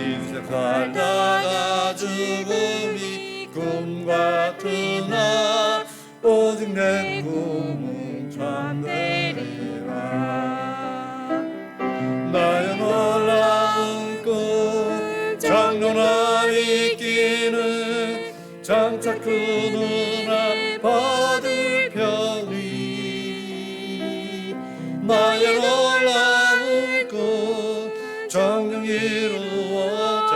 인생 살다가 죽음이 꿈 같으나 오직 내 꿈은 참되리라. 나의 놀라운 꿈 정령함이 있기는 장차 그 눈앞 받을 편이. 나의 놀라운 꿈 정령 이루어져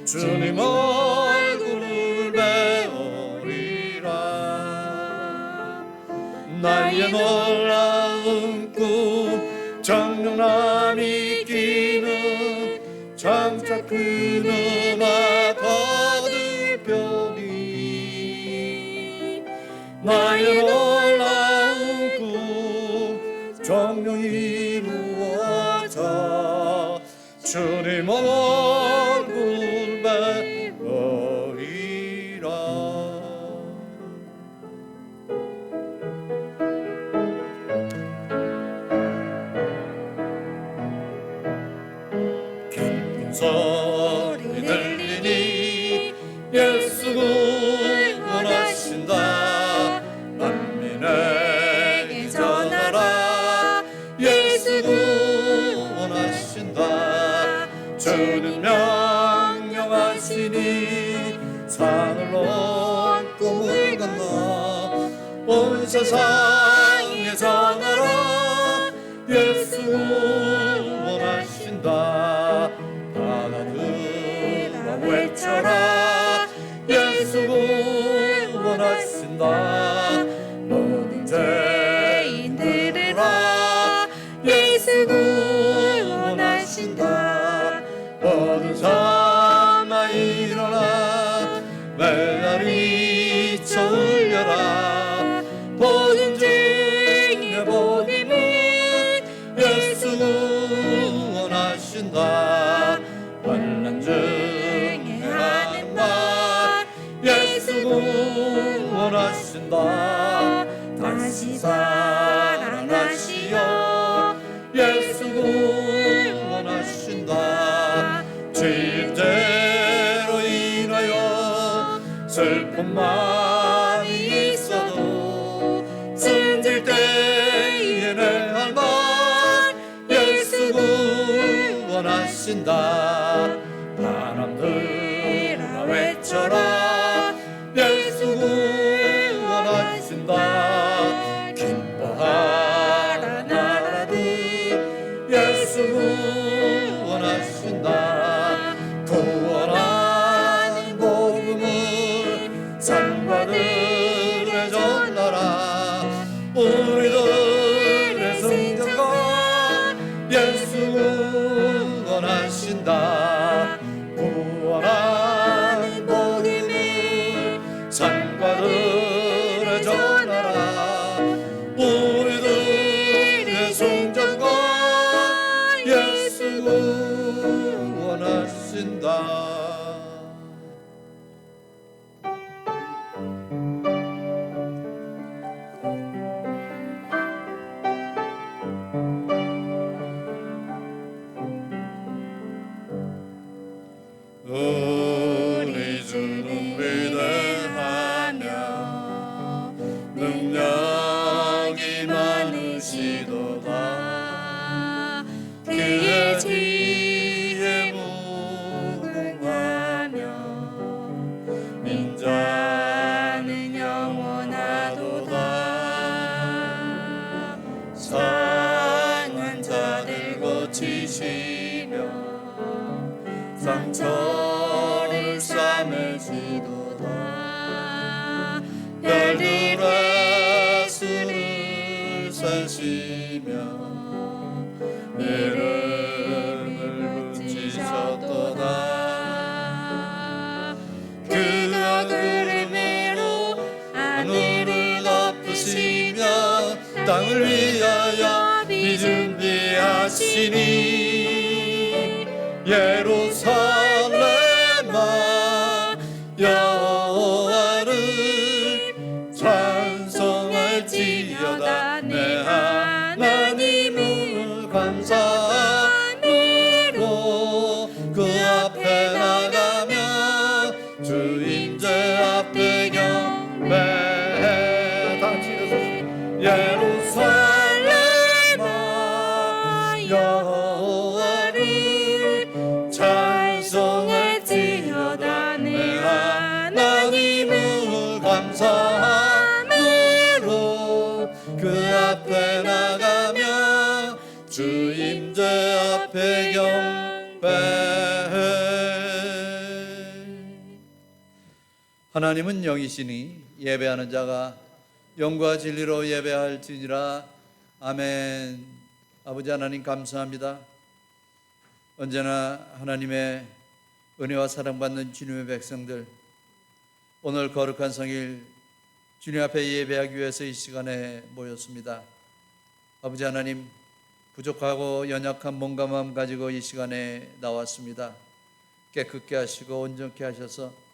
주님 얼굴을 배우리라. 나의 놀라운 꿈 정령함이 있기는 장차 그 눈앞 받을 편이. 나의 놀라운 꿈 정령 이루어져 주님 얼굴 배우리라. 기쁜 소리 들리니 예수 구원하신다. 만민에게 전하라. 예수 구원하신다. 주는 명령하시니 산을 넘고 물 건너 온 세상에 전하라. 예수 구원하신다. 바다들아 외쳐라. 예수 구원하신다. 모든 죄인 들으라. 예수 구원하신다. 모든 사마 일어나 메아리 쳐 울려라. 모든 죄인의 복임은 예수 구원하신다. 환난 중에 하는 말 예수 구원하신다. 다시 살아나시어 예수 구원하신다. 죄인대로 인하여 슬픈 마음이 있어도 숨질 때에 내 할 말 예수 구원하신다. 바람들아 외쳐라. 예수 구원하신다. 기뻐하라 나라들 예수 구원하신다. 구원하는 복음을 산과들에 전하라. 우리들의 승전과 예수 구원하신다. 구원하는 복음을 산과들에 전하라. 우리들의 승전과 예수 구원하신다. 우리 주는 위대하며 능력이 많으시도다. 그의 지혜 무궁하며 인자는 영원하도다. 상한 자들 고치시며 상처를 싸매시도다. 별들의 수를 세시며 이름을 붙이셨도다. 그가 구름으로 하늘을 덮으시며 땅을 위하여 비 준비하시니 예루살렘아 여호와를 찬송할지어다. 내 하나님을 감사함으로 그 하나님은 영이시니 예배하는 자가 영과 진리로 예배할지니라. 아멘. 아버지 하나님 감사합니다. 언제나 하나님의 은혜와 사랑받는 주님의 백성들, 오늘 거룩한 성일 주님 앞에 예배하기 위해서 이 시간에 모였습니다. 아버지 하나님, 부족하고 연약한 몸과 마음 가지고 이 시간에 나왔습니다. 깨끗게 하시고 온전케 하셔서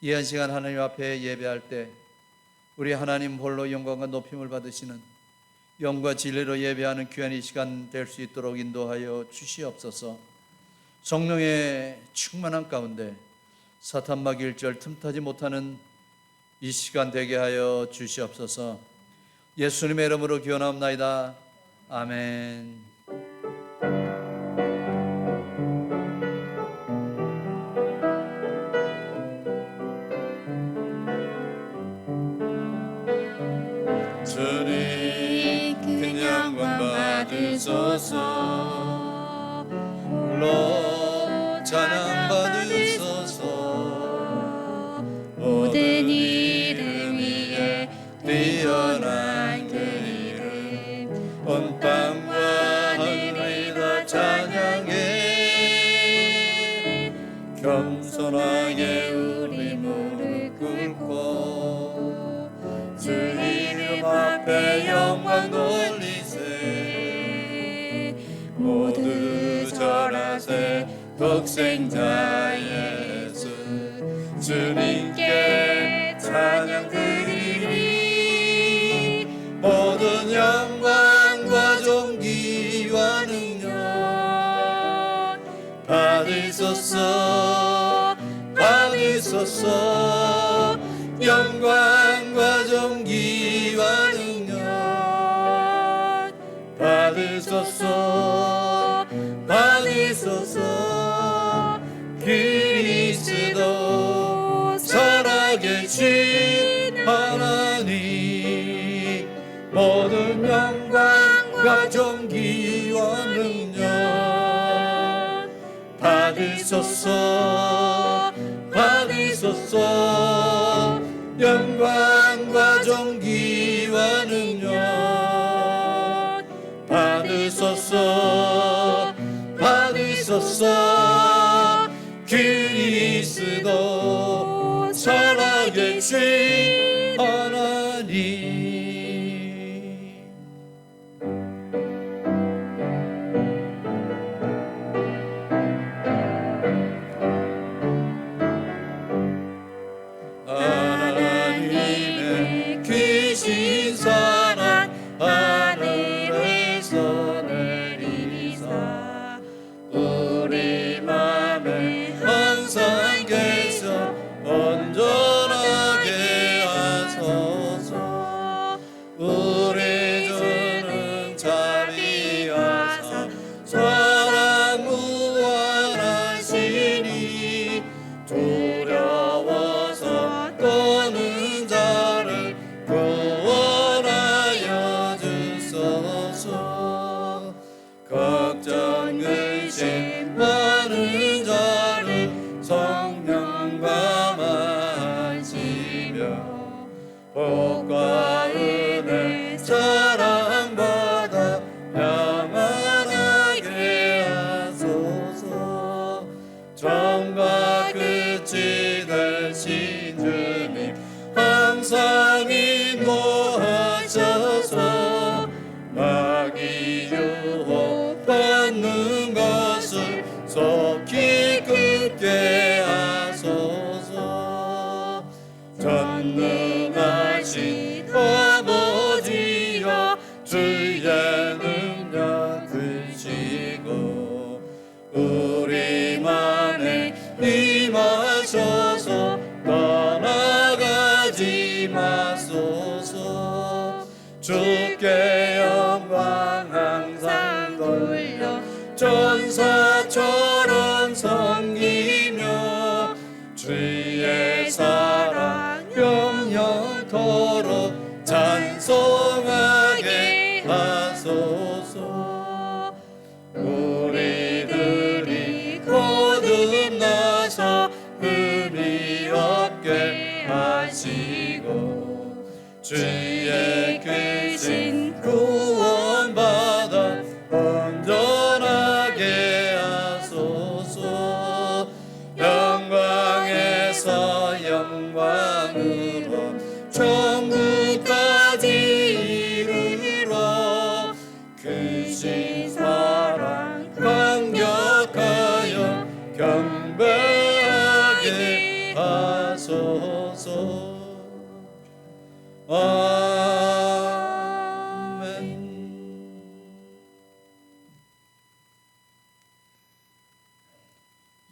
이 한 시간 하나님 앞에 예배할 때 우리 하나님 홀로 영광과 높임을 받으시는 영과 진리로 예배하는 귀한 이 시간 될 수 있도록 인도하여 주시옵소서. 성령의 충만한 가운데 사탄 마귀 일절 틈타지 못하는 이 시간 되게 하여 주시옵소서. 예수님의 이름으로 기원하옵나이다. 아멘. 주님 큰 영광 받으소서. 홀로 찬양 받으소서. 모든 이름 위에 뛰어난 그 이름 온 땅과 하늘이 다 찬양해. 겸손하게 우리 무릎 꿇고 주 이름 앞에 영광 돌리세. 모두 절하세. 독생자 예수 주님께 찬양 드리니. 모든 영광과 존귀와 능력 받으소서. 받으소서. 영광과 존귀와 능력 받으소서. 받으소서. 그리스도 살아계신 하나님, 모든 영광과 존귀와 능력 받으소서. 받으소서. 영광과 존귀와 능력 받으소서. 받으소서. 그리스도 살아계신 하나님. 하나님의 귀신 사랑 하늘에서 내리사 우리 맘에 항상 계셔 온전하게 하소서. 우리 주는 자비하사 사랑 무한하시니 두려워서 떠는 자를 구원하여 주소서. 걱정 의심 많은 자를 성령과 마시며 복과 은혜 사랑받아 평안하게 하소서. 정과 끝이 되신 주님 항상 인도하셔서 마귀 유혹 받는 것을 속히 끊게 하소서. 전능하신 아버지여 주의 능력 드시고 우리만에 임하셔서 떠나가지 마소서. 주께 영광 항상 돌려 전사처럼 섬기며 주의 사랑 영영 하시고 주의 크신 구원받아 온전하게 하소서. 영광에서 영광으로 천국까지 이르러 크신 사랑 감격하여 경배하게 하소서. 아멘.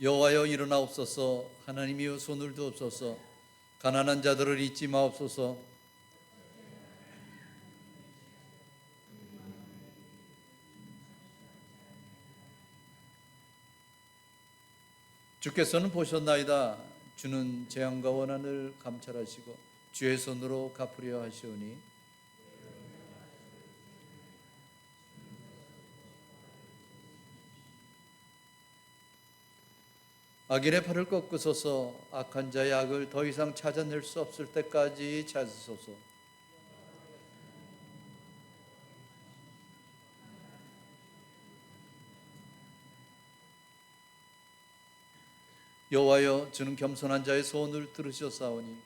여호와여 일어나옵소서. 하나님이여 손을 두옵소서. 가난한 자들을 잊지 마옵소서. 주께서는 보셨나이다. 주는 재앙과 원한을 감찰하시고 주의 손으로 갚으려 하시오니 악인의 팔을 꺾으소서. 악한 자의 악을 더 이상 찾아낼 수 없을 때까지 찾으소서. 여호와여 주는 겸손한 자의 소원을 들으셨사오니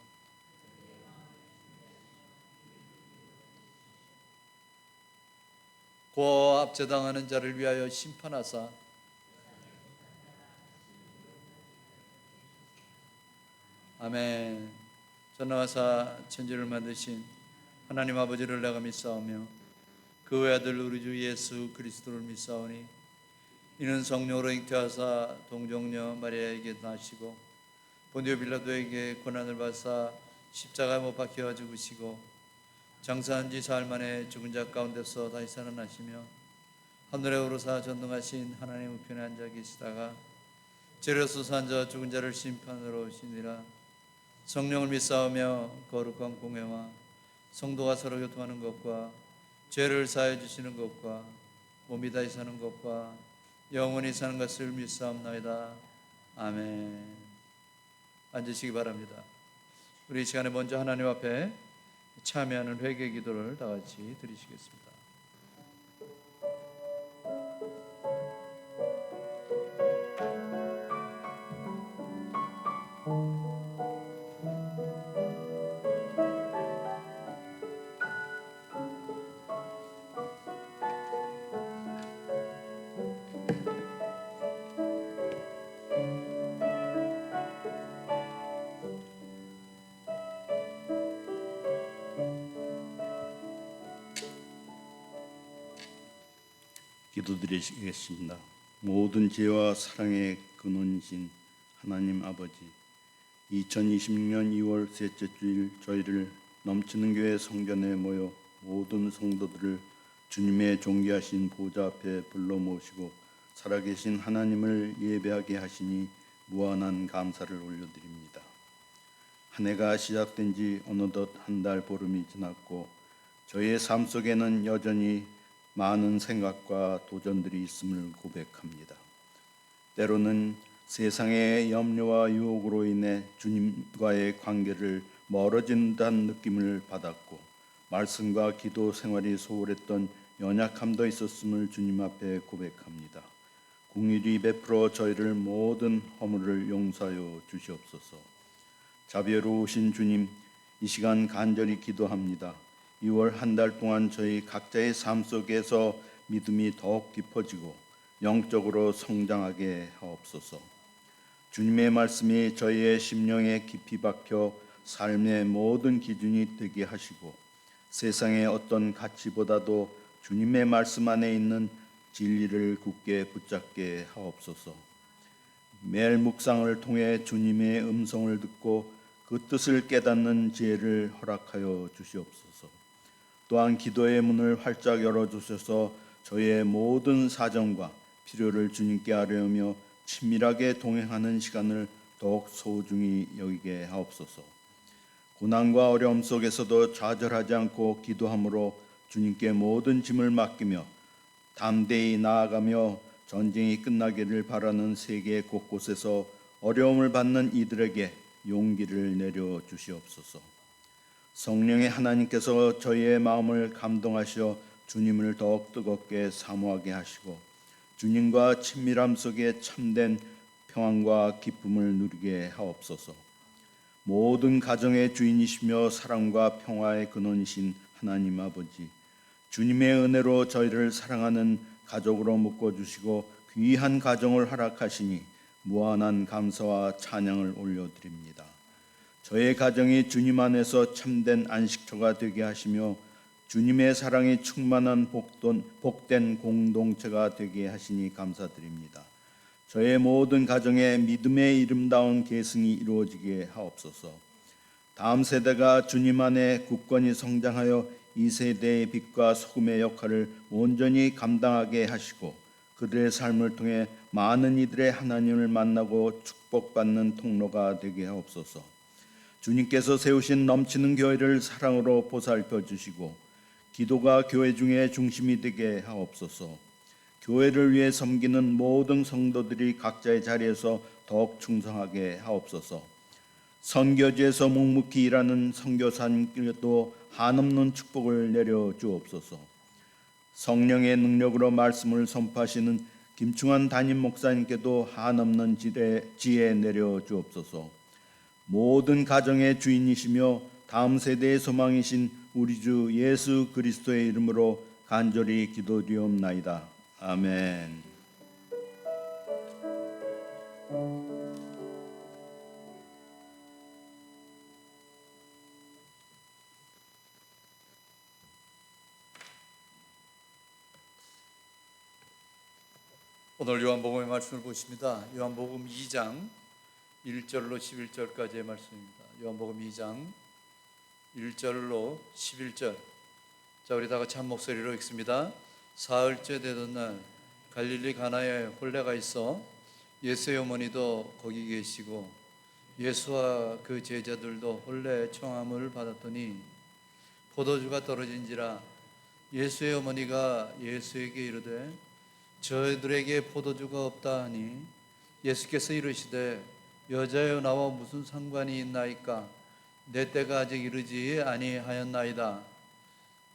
고아와 압제당하는 자를 위하여 심판하사 아멘. 전능하사 천지를 만드신 하나님 아버지를 내가 믿사오며 그 외아들 우리 주 예수 그리스도를 믿사오니 이는 성령으로 잉태하사 동정녀 마리아에게 나시고 본디오 빌라도에게 고난을 받사 십자가에 못 박혀 죽으시고 장사한 지 사흘 만에 죽은 자 가운데서 다시 살아나시며 하늘에 오르사 전능하신 하나님 우편에 앉아 계시다가 죄로서 산 자 죽은 자를 심판으로 오시니라. 성령을 믿사오며 거룩한 공회와 성도가 서로 교통하는 것과 죄를 사해 주시는 것과 몸이 다시 사는 것과 영원히 사는 것을 믿사옵나이다. 아멘. 앉으시기 바랍니다. 우리 이 시간에 먼저 하나님 앞에 참여하는 회개 기도를 다 같이 드리시겠습니다. 기도드리겠습니다. 모든 지혜와 사랑의 근원이신 하나님 아버지, 2026년 2월 셋째 주일 저희를 넘치는 교회 성전에 모여 모든 성도들을 주님의 존귀하신 보좌 앞에 불러 모시고 살아계신 하나님을 예배하게 하시니 무한한 감사를 올려드립니다. 한 해가 시작된 지 어느덧 한 달 보름이 지났고 저희의 삶 속에는 여전히 많은 생각과 도전들이 있음을 고백합니다. 때로는 세상의 염려와 유혹으로 인해 주님과의 관계를 멀어진다는 느낌을 받았고 말씀과 기도 생활이 소홀했던 연약함도 있었음을 주님 앞에 고백합니다. 긍휼히 베풀어 저희를 모든 허물을 용서하여 주시옵소서. 자비로우신 주님, 이 시간 간절히 기도합니다. 2월 한 달 동안 저희 각자의 삶 속에서 믿음이 더욱 깊어지고 영적으로 성장하게 하옵소서. 주님의 말씀이 저희의 심령에 깊이 박혀 삶의 모든 기준이 되게 하시고 세상의 어떤 가치보다도 주님의 말씀 안에 있는 진리를 굳게 붙잡게 하옵소서. 매일 묵상을 통해 주님의 음성을 듣고 그 뜻을 깨닫는 지혜를 허락하여 주시옵소서. 또한 기도의 문을 활짝 열어주셔서 저희의 모든 사정과 필요를 주님께 아뢰며 친밀하게 동행하는 시간을 더욱 소중히 여기게 하옵소서. 고난과 어려움 속에서도 좌절하지 않고 기도함으로 주님께 모든 짐을 맡기며 담대히 나아가며 전쟁이 끝나기를 바라는 세계 곳곳에서 어려움을 받는 이들에게 용기를 내려 주시옵소서. 성령의 하나님께서 저희의 마음을 감동하시어 주님을 더욱 뜨겁게 사모하게 하시고 주님과 친밀함 속에 참된 평안과 기쁨을 누리게 하옵소서. 모든 가정의 주인이시며 사랑과 평화의 근원이신 하나님 아버지, 주님의 은혜로 저희를 사랑하는 가족으로 묶어주시고 귀한 가정을 허락하시니 무한한 감사와 찬양을 올려드립니다. 저의 가정이 주님 안에서 참된 안식처가 되게 하시며 주님의 사랑이 충만한 복된 공동체가 되게 하시니 감사드립니다. 저의 모든 가정에 믿음의 이름다운 계승이 이루어지게 하옵소서. 다음 세대가 주님 안에 굳건히 성장하여 이 세대의 빛과 소금의 역할을 온전히 감당하게 하시고 그들의 삶을 통해 많은 이들의 하나님을 만나고 축복받는 통로가 되게 하옵소서. 주님께서 세우신 넘치는 교회를 사랑으로 보살펴 주시고 기도가 교회 중에 중심이 되게 하옵소서. 교회를 위해 섬기는 모든 성도들이 각자의 자리에서 더욱 충성하게 하옵소서. 선교지에서 묵묵히 일하는 선교사님께도 한없는 축복을 내려 주옵소서. 성령의 능력으로 말씀을 선포하시는 김충환 담임 목사님께도 한없는 지혜 내려 주옵소서. 모든 가정의 주인이시며 다음 세대의 소망이신 우리 주 예수 그리스도의 이름으로 간절히 기도드리옵나이다. 아멘. 오늘 요한복음의 말씀을 보십니다. 요한복음 2장 1절로 11절까지의 말씀입니다. 요한복음 2장 1절로 11절. 자, 우리 다 같이 한 목소리로 읽습니다. 사흘째 되던 날 갈릴리 가나에 혼례가 있어 예수의 어머니도 거기 계시고 예수와 그 제자들도 혼례 청함을 받았더니 포도주가 떨어진지라 예수의 어머니가 예수에게 이르되 저희들에게 포도주가 없다 하니 예수께서 이르시되 여자여 나와 무슨 상관이 있나이까 내 때가 아직 이르지 아니하였나이다.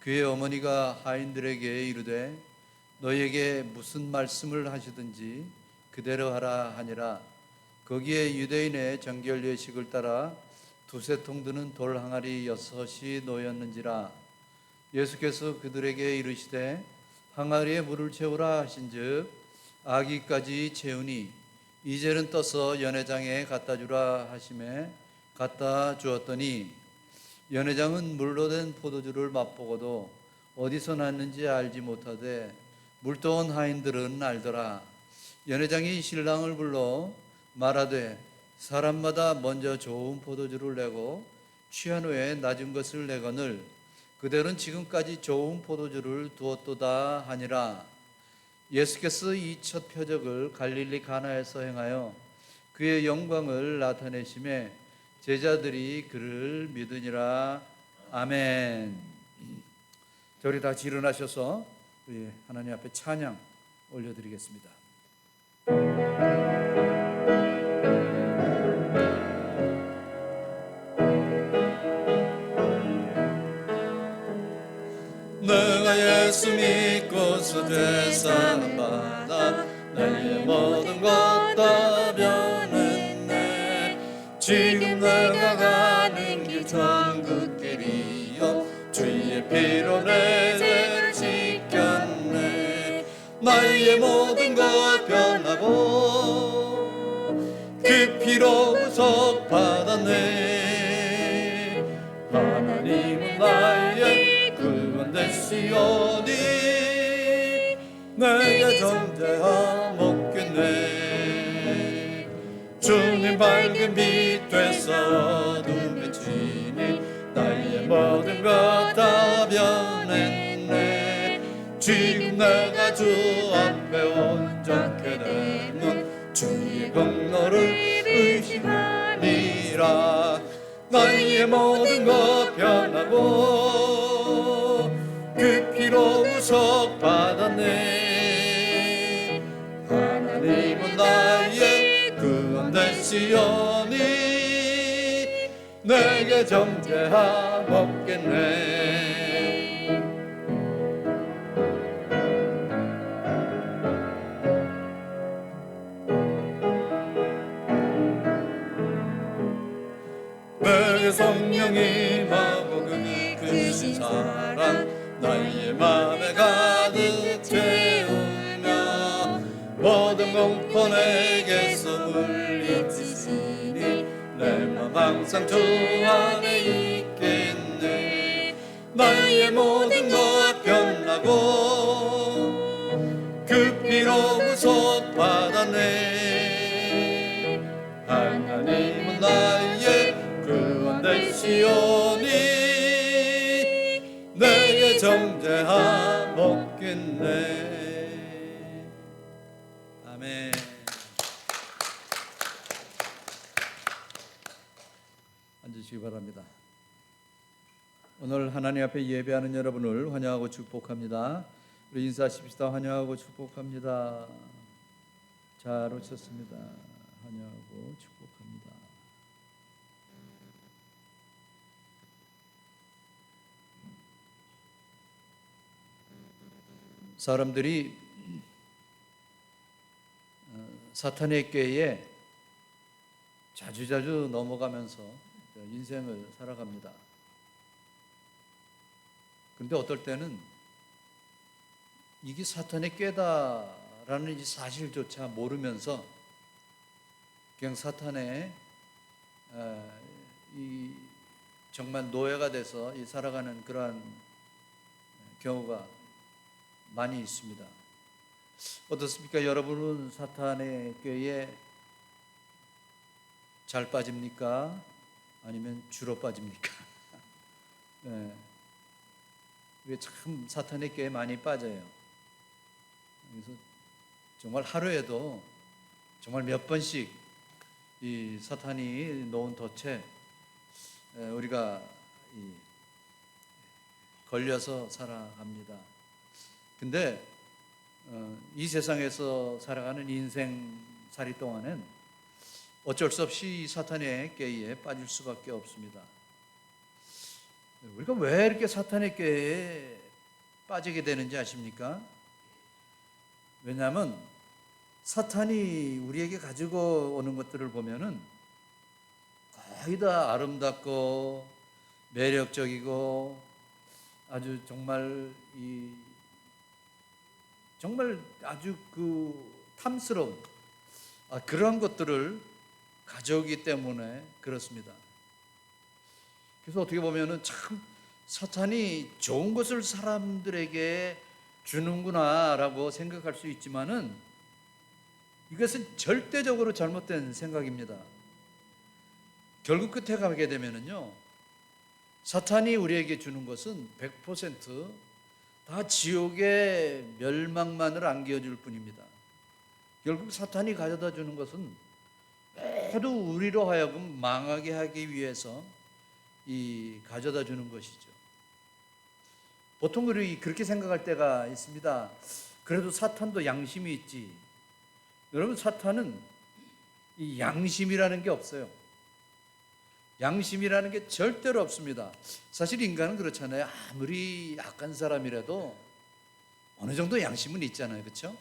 그의 어머니가 하인들에게 이르되 너희에게 무슨 말씀을 하시든지 그대로 하라 하니라. 거기에 유대인의 정결 예식을 따라 두세 통 드는 돌 항아리 6이 놓였는지라. 예수께서 그들에게 이르시되 항아리에 물을 채우라 하신즉 아기까지 채우니 이제는 떠서 연회장에 갖다 주라 하심에 갖다 주었더니 연회장은 물로 된 포도주를 맛보고도 어디서 났는지 알지 못하되 물떠온 하인들은 알더라. 연회장이 신랑을 불러 말하되 사람마다 먼저 좋은 포도주를 내고 취한 후에 낮은 것을 내거늘 그들은 지금까지 좋은 포도주를 두었도다 하니라. 예수께서 이 첫 표적을 갈릴리 가나에서 행하여 그의 영광을 나타내심에 제자들이 그를 믿으니라. 아멘. 자, 우리 다 같이 일어나셔서 우리 하나님 앞에 찬양 올려드리겠습니다. 내가 예수 믿고서 죄사함 받아 나의 모든 것 다 변했네. 지금 내가 가는 길 천국길이요 주의 피로 내 죄를 씻겼네. 나의 모든 것 변하고 그 피로 구속받았네. 하나님은 나의 구원 되시오니 내게 정죄함 없겠네. 주님 밝은 빛 되사 어둠에 치니 나의 모든 것 다 변했네. 지금 내가 주 앞에 온전케 되면 주의 공로를 의심하리라. 나의 모든 것 변하고 그 피로 구속받았네. 하나님은 나의 구원 되시오니 내게 정죄함 없겠네. 내게 성령이 임하고 그의 크신 사랑 나의 맘에 가득 채우며 모든 공포 내게서 물리치시니 내 맘 항상 주 안에 있겠네. 나의 모든 것 변하고 그 피로 구속 받았네. 하나님은 나의 구원 되시오니 내게 정죄함 없겠네. 아멘. 앉으시기 바랍니다. 오늘 하나님 앞에 예배하는 여러분을 환영하고 축복합니다. 우리 인사하십시다. 환영하고 축복합니다. 잘 오셨습니다. 환영하고 축복합니다. 사람들이 사탄의 꾀에 자주자주 넘어가면서 인생을 살아갑니다. 그런데 어떨 때는 이게 사탄의 꾀다라는 이 사실조차 모르면서 그냥 사탄의 이 정말 노예가 돼서 이 살아가는 그러한 경우가 많이 있습니다. 어떻습니까? 여러분은 사탄의 꾀에 잘 빠집니까? 아니면 주로 빠집니까? 네. 우리 참 사탄의 꾀에 많이 빠져요. 그래서 정말 하루에도 정말 몇 번씩 이 사탄이 놓은 덫에 우리가 걸려서 살아갑니다. 근데 이 세상에서 살아가는 인생살이 동안은 어쩔 수 없이 사탄의 꾀에 빠질 수밖에 없습니다. 우리가 왜 이렇게 사탄의 꾀에 빠지게 되는지 아십니까? 왜냐하면 사탄이 우리에게 가지고 오는 것들을 보면은 거의 다 아름답고 매력적이고 아주 정말 정말 아주 탐스러운 그러한 것들을 가져오기 때문에 그렇습니다. 그래서 어떻게 보면은 참 사탄이 좋은 것을 사람들에게 주는구나라고 생각할 수 있지만은 이것은 절대적으로 잘못된 생각입니다. 결국 끝에 가게 되면은요, 사탄이 우리에게 주는 것은 100%다 지옥의 멸망만을 안겨줄 뿐입니다. 결국 사탄이 가져다 주는 것은 모두 우리로 하여금 망하게 하기 위해서 가져다 주는 것이죠. 보통 우리 그렇게 생각할 때가 있습니다. 그래도 사탄도 양심이 있지. 여러분, 사탄은 이 양심이라는 게 없어요. 양심이라는 게 절대로 없습니다. 사실 인간은 그렇잖아요. 아무리 악한 사람이라도 어느 정도 양심은 있잖아요. 그렇죠?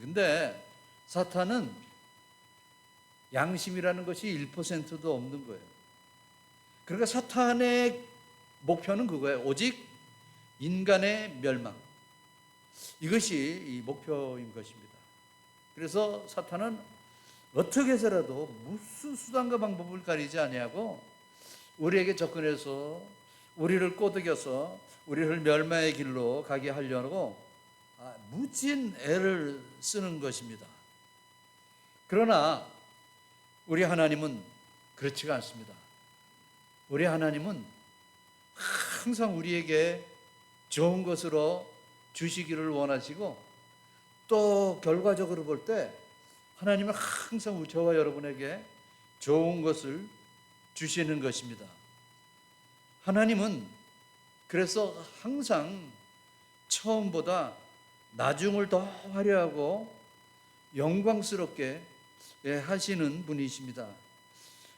근데 사탄은 양심이라는 것이 1%도 없는 거예요. 그러니까 사탄의 목표는 그거예요. 오직 인간의 멸망. 이것이 이 목표인 것입니다. 그래서 사탄은 어떻게 해서라도 무슨 수단과 방법을 가리지 아니하고 우리에게 접근해서 우리를 꼬드겨서 우리를 멸망의 길로 가게 하려고 무진 애를 쓰는 것입니다. 그러나 우리 하나님은 그렇지가 않습니다. 우리 하나님은 항상 우리에게 좋은 것으로 주시기를 원하시고, 또 결과적으로 볼 때 하나님은 항상 저와 여러분에게 좋은 것을 주시는 것입니다. 하나님은 그래서 항상 처음보다 나중을 더 화려하고 영광스럽게 하시는 분이십니다.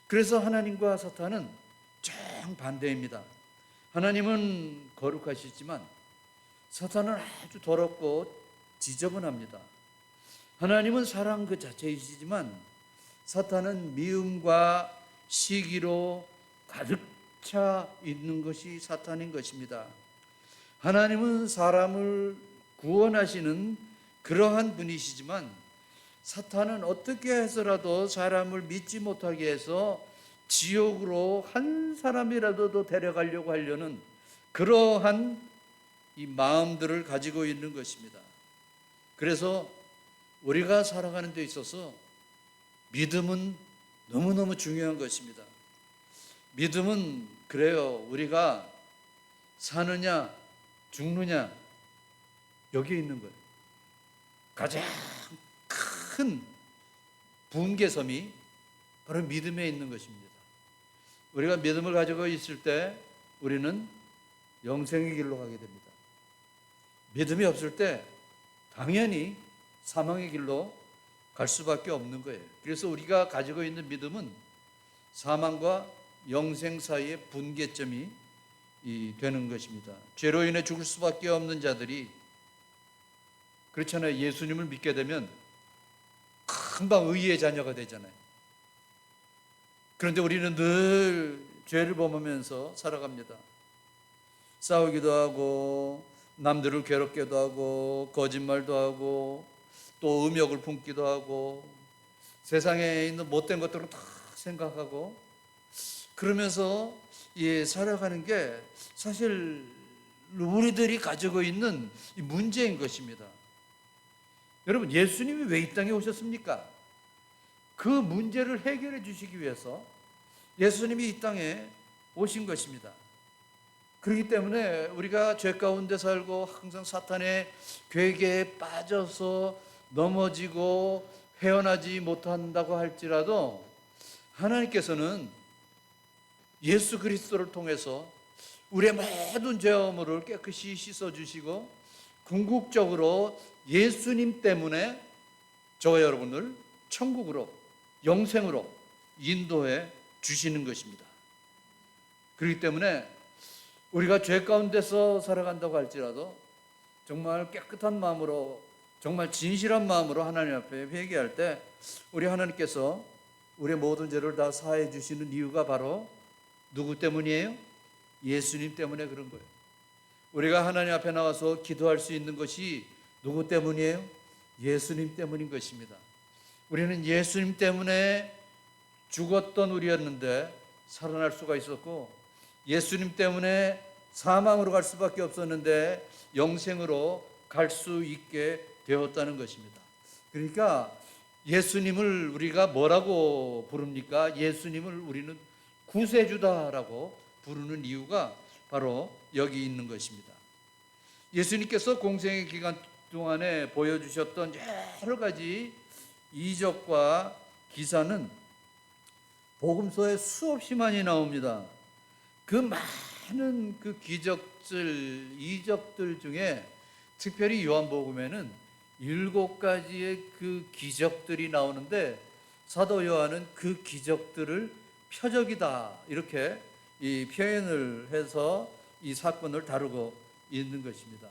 그래서 하나님과 사탄은 정반대입니다. 하나님은 거룩하시지만 사탄은 아주 더럽고 지저분합니다. 하나님은 사랑 그 자체이시지만 사탄은 미움과 시기로 가득 차 있는 것이 사탄인 것입니다. 하나님은 사람을 구원하시는 그러한 분이시지만 사탄은 어떻게 해서라도 사람을 믿지 못하게 해서 지옥으로 한 사람이라도 더 데려가려고 하려는 그러한 이 마음들을 가지고 있는 것입니다. 그래서 우리가 살아가는 데 있어서 믿음은 너무너무 중요한 것입니다. 믿음은 그래요. 우리가 사느냐 죽느냐 여기에 있는 거예요. 가장 큰 분계섬이 바로 믿음에 있는 것입니다. 우리가 믿음을 가지고 있을 때 우리는 영생의 길로 가게 됩니다. 믿음이 없을 때 당연히 사망의 길로 갈 수밖에 없는 거예요. 그래서 우리가 가지고 있는 믿음은 사망과 영생 사이의 분계점이 되는 것입니다. 죄로 인해 죽을 수밖에 없는 자들이 그렇잖아요. 예수님을 믿게 되면 금방 의의 자녀가 되잖아요. 그런데 우리는 늘 죄를 범하면서 살아갑니다. 싸우기도 하고 남들을 괴롭게도 하고 거짓말도 하고 또 음욕을 품기도 하고 세상에 있는 못된 것들을 다 생각하고 그러면서 살아가는 게 사실 우리들이 가지고 있는 문제인 것입니다. 여러분, 예수님이 왜 이 땅에 오셨습니까? 그 문제를 해결해 주시기 위해서 예수님이 이 땅에 오신 것입니다. 그렇기 때문에 우리가 죄 가운데 살고 항상 사탄의 괴계에 빠져서 넘어지고 헤어나지 못한다고 할지라도 하나님께서는 예수 그리스도를 통해서 우리의 모든 죄어물을 깨끗이 씻어주시고 궁극적으로 예수님 때문에 저와 여러분을 천국으로 영생으로 인도해 주시는 것입니다. 그렇기 때문에 우리가 죄 가운데서 살아간다고 할지라도 정말 깨끗한 마음으로 정말 진실한 마음으로 하나님 앞에 회개할 때 우리 하나님께서 우리의 모든 죄를 다 사해 주시는 이유가 바로 누구 때문이에요? 예수님 때문에 그런 거예요. 우리가 하나님 앞에 나와서 기도할 수 있는 것이 누구 때문이에요? 예수님 때문인 것입니다. 우리는 예수님 때문에 죽었던 우리였는데 살아날 수가 있었고 예수님 때문에 사망으로 갈 수밖에 없었는데 영생으로 갈 수 있게 되었다는 것입니다. 그러니까 예수님을 우리가 뭐라고 부릅니까? 예수님을 우리는 구세주다라고 부르는 이유가 바로 여기 있는 것입니다. 예수님께서 공생의 기간 동안에 보여주셨던 여러 가지 이적과 기사는 복음서에 수없이 많이 나옵니다. 그 많은 그 기적들, 이적들 중에 특별히 요한복음에는 7가지의 그 기적들이 나오는데 사도 요한은 그 기적들을 표적이다 이렇게 이 표현을 해서 이 사건을 다루고 있는 것입니다.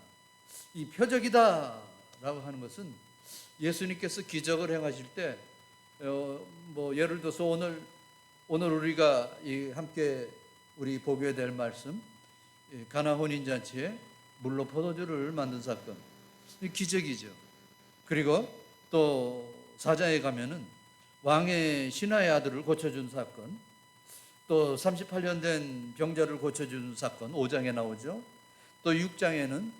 이 표적이다라고 하는 것은 예수님께서 기적을 행하실 때 예를 들어서 오늘 우리가 함께 우리 보게 될 말씀 가나 혼인잔치에 물로 포도주를 만든 사건 기적이죠. 그리고 또 4장에 가면은 왕의 신하의 아들을 고쳐준 사건, 또 38년 된 병자를 고쳐준 사건 5장에 나오죠. 또 6장에는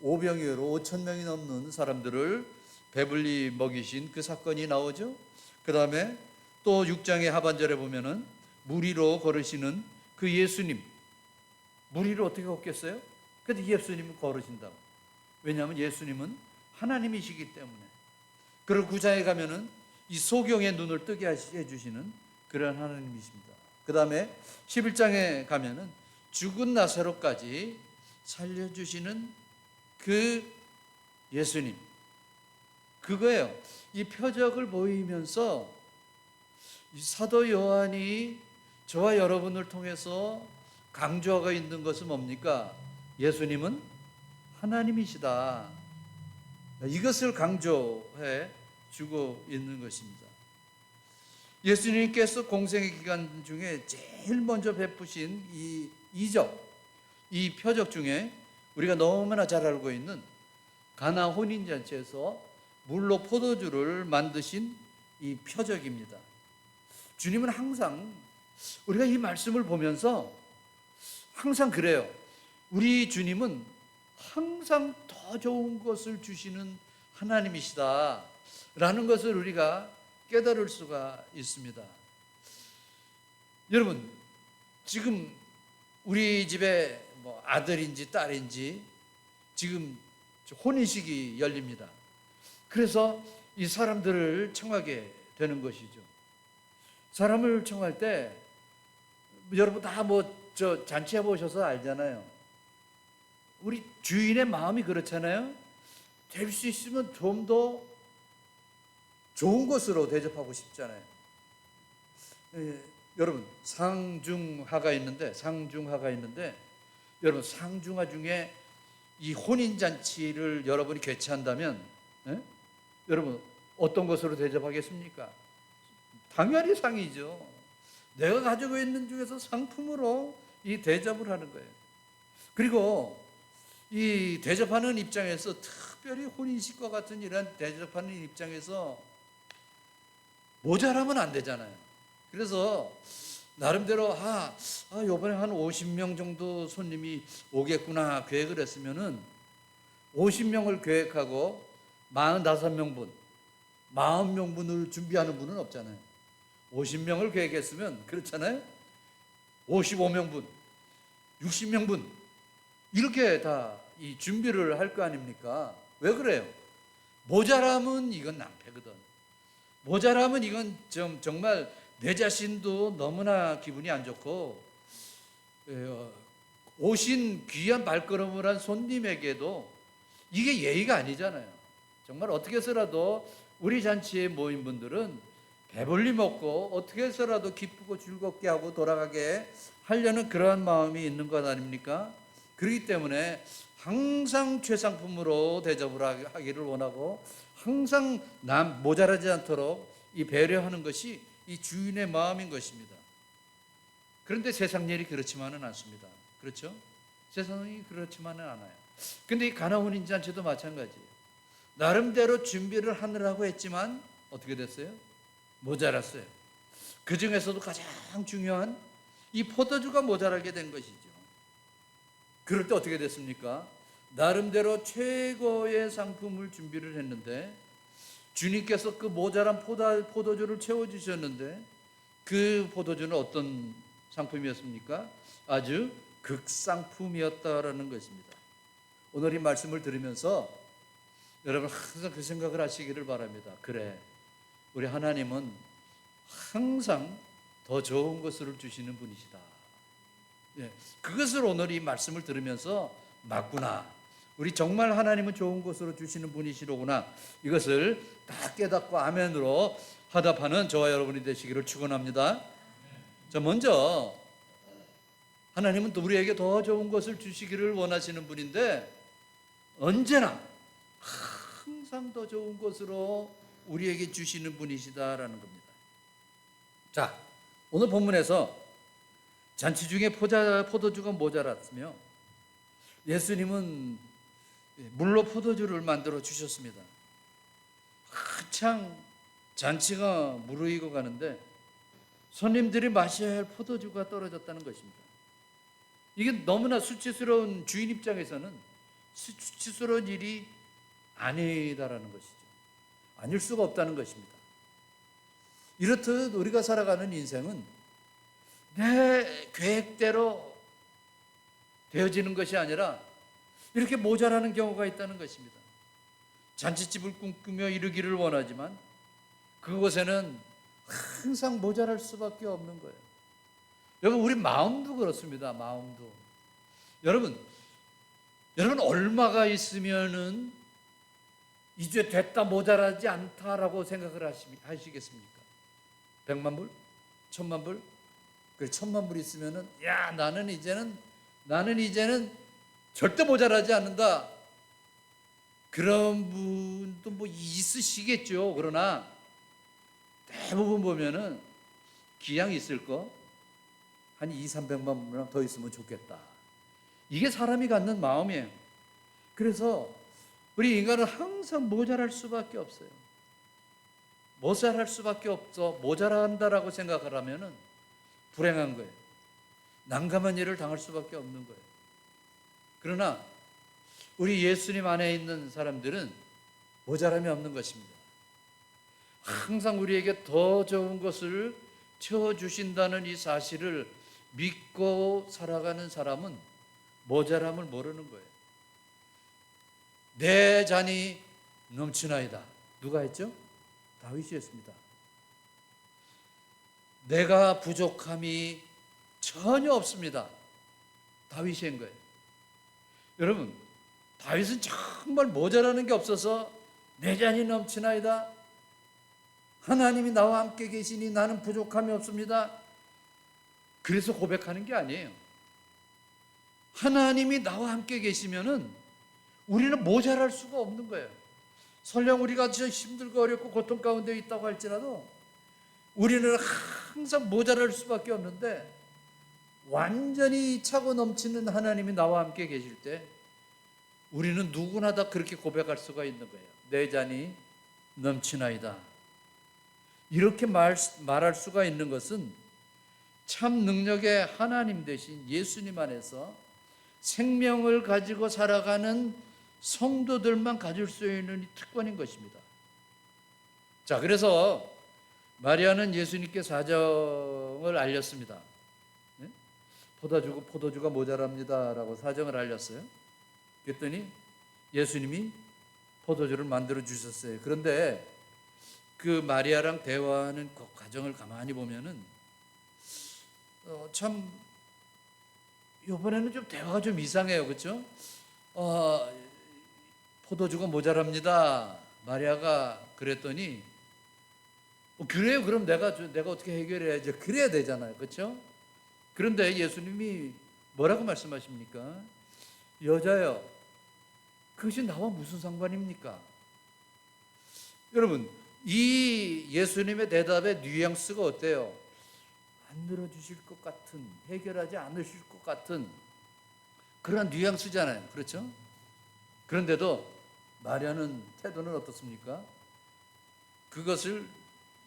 오병이어로 5,000명이 넘는 사람들을 배불리 먹이신 그 사건이 나오죠. 그 다음에 또 6장의 하반절에 보면은 물 위로 걸으시는 그 예수님, 물 위로 어떻게 걷겠어요? 근데 예수님은 걸으신다고. 왜냐하면 예수님은 하나님이시기 때문에. 그리고 9장에 가면은 이 소경의 눈을 뜨게 해주시는 그런 하나님이십니다. 그 다음에 11장에 가면은 죽은 나사로까지 살려주시는 그 예수님, 그거예요. 이 표적을 보이면서 이 사도 요한이 저와 여러분을 통해서 강조하고 있는 것은 뭡니까? 예수님은 하나님이시다. 이것을 강조해 주고 있는 것입니다. 예수님께서 공생의 기간 중에 제일 먼저 베푸신 이 이적, 이 표적 중에 우리가 너무나 잘 알고 있는 가나 혼인잔치에서 물로 포도주를 만드신 이 표적입니다. 주님은 항상 우리가 이 말씀을 보면서 항상 그래요. 우리 주님은 항상 더 좋은 것을 주시는 하나님이시다 라는 것을 우리가 깨달을 수가 있습니다. 여러분, 지금 우리 집에 뭐 아들인지 딸인지 지금 혼인식이 열립니다. 그래서 이 사람들을 청하게 되는 것이죠. 사람을 청할 때 여러분 다 저 잔치해 보셔서 알잖아요. 우리 주인의 마음이 그렇잖아요. 될 수 있으면 좀 더 좋은 것으로 대접하고 싶잖아요. 여러분 상중하가 있는데 여러분 상중하 중에 이 혼인잔치를 여러분이 개최한다면 여러분 어떤 것으로 대접하겠습니까? 당연히 상이죠. 내가 가지고 있는 중에서 상품으로 이 대접을 하는 거예요. 그리고 이 대접하는 입장에서 특별히 혼인식과 같은 이런 대접하는 입장에서 모자라면 안 되잖아요. 그래서 나름대로 이번에 한 50명 정도 손님이 오겠구나 계획을 했으면은 50명을 계획하고 45명분, 40명분을 준비하는 분은 없잖아요. 50명을 계획했으면 그렇잖아요. 55명분, 60명분 이렇게 다 이 준비를 할 거 아닙니까? 왜 그래요? 모자라면 이건 낭패거든. 모자라면 이건 정말 내 자신도 너무나 기분이 안 좋고 오신 귀한 발걸음을 한 손님에게도 이게 예의가 아니잖아요. 정말 어떻게 해서라도 우리 잔치에 모인 분들은 배불리 먹고 어떻게 해서라도 기쁘고 즐겁게 하고 돌아가게 하려는 그러한 마음이 있는 것 아닙니까? 그렇기 때문에 항상 최상품으로 대접을 하기를 원하고 항상 남 모자라지 않도록 이 배려하는 것이 이 주인의 마음인 것입니다. 그런데 세상 일이 그렇지만은 않습니다. 그렇죠? 세상이 그렇지만은 않아요. 근데 이 가나 혼인잔치도 마찬가지예요. 나름대로 준비를 하느라고 했지만 어떻게 됐어요? 모자랐어요. 그 중에서도 가장 중요한 이 포도주가 모자라게 된 것이죠. 그럴 때 어떻게 됐습니까? 나름대로 최고의 상품을 준비를 했는데 주님께서 그 모자란 포도주를 채워주셨는데 그 포도주는 어떤 상품이었습니까? 아주 극상품이었다라는 것입니다. 오늘 이 말씀을 들으면서 여러분 항상 그 생각을 하시기를 바랍니다. 그래, 우리 하나님은 항상 더 좋은 것을 주시는 분이시다. 그것을 오늘 이 말씀을 들으면서 맞구나. 우리 정말 하나님은 좋은 것으로 주시는 분이시로구나. 이것을 다 깨닫고 아멘으로 화답하는 저와 여러분이 되시기를 축원합니다. 자, 먼저 하나님은 또 우리에게 더 좋은 것을 주시기를 원하시는 분인데 언제나 항상 더 좋은 것으로 우리에게 주시는 분이시다라는 겁니다. 자, 오늘 본문에서 잔치 중에 포도주가 모자랐으며 예수님은 물로 포도주를 만들어 주셨습니다. 한창 잔치가 무르익어 가는데 손님들이 마셔야 할 포도주가 떨어졌다는 것입니다. 이게 너무나 수치스러운 주인 입장에서는 수치스러운 일이 아니다라는 것이죠. 아닐 수가 없다는 것입니다. 이렇듯 우리가 살아가는 인생은 내 계획대로 되어지는 것이 아니라 이렇게 모자라는 경우가 있다는 것입니다. 잔치집을 꿈꾸며 이루기를 원하지만 그곳에는 항상 모자랄 수밖에 없는 거예요. 여러분, 우리 마음도 그렇습니다. 마음도. 여러분 얼마가 있으면은 이제 됐다, 모자라지 않다라고 생각을 하시겠습니까? 100만 불? 1000만 불? 그래 1,000만 불 있으면은 야 나는 이제는 절대 모자라지 않는다. 그런 분도 뭐 있으시겠죠. 그러나 대부분 보면은 기양 있을 거 한 200~300만 불만 더 있으면 좋겠다. 이게 사람이 갖는 마음이에요. 그래서 우리 인간은 항상 모자랄 수밖에 없어요. 모자랄 수밖에 없어. 모자란다라고 생각을 하면은 불행한 거예요. 난감한 일을 당할 수밖에 없는 거예요. 그러나 우리 예수님 안에 있는 사람들은 모자람이 없는 것입니다. 항상 우리에게 더 좋은 것을 채워주신다는 이 사실을 믿고 살아가는 사람은 모자람을 모르는 거예요. 내 잔이 넘치나이다. 누가 했죠? 다윗이 했습니다. 내가 부족함이 전혀 없습니다. 다윗이 한 거예요. 여러분, 다윗은 정말 모자라는 게 없어서 내 잔이 넘치나이다. 하나님이 나와 함께 계시니 나는 부족함이 없습니다. 그래서 고백하는 게 아니에요. 하나님이 나와 함께 계시면은 우리는 모자랄 수가 없는 거예요. 설령 우리가 힘들고 어렵고 고통 가운데 있다고 할지라도 우리는 항상 모자랄 수밖에 없는데, 완전히 차고 넘치는 하나님이 나와 함께 계실 때 우리는 누구나 다 그렇게 고백할 수가 있는 거예요. 내 잔이 넘치나이다. 이렇게 말할 수가 있는 것은 참 능력의 하나님 되신 예수님 안에서 생명을 가지고 살아가는 성도들만 가질 수 있는 이 특권인 것입니다. 자, 그래서 마리아는 예수님께 사정을 알렸습니다. 네? 포도주가 모자랍니다라고 사정을 알렸어요. 그랬더니 예수님이 포도주를 만들어 주셨어요. 그런데 그 마리아랑 대화하는 그 과정을 가만히 보면은 참 이번에는 좀 대화가 좀 이상해요. 그렇죠? 포도주가 모자랍니다. 마리아가 그랬더니 그래요. 그럼 내가 어떻게 해결해야죠? 그래야 되잖아요. 그렇죠? 그런데 예수님이 뭐라고 말씀하십니까? 여자여, 그것이 나와 무슨 상관입니까? 여러분, 이 예수님의 대답의 뉘앙스가 어때요? 안 들어주실 것 같은, 해결하지 않으실 것 같은 그런 뉘앙스잖아요. 그렇죠? 그런데도 마리아는 태도는 어떻습니까? 그것을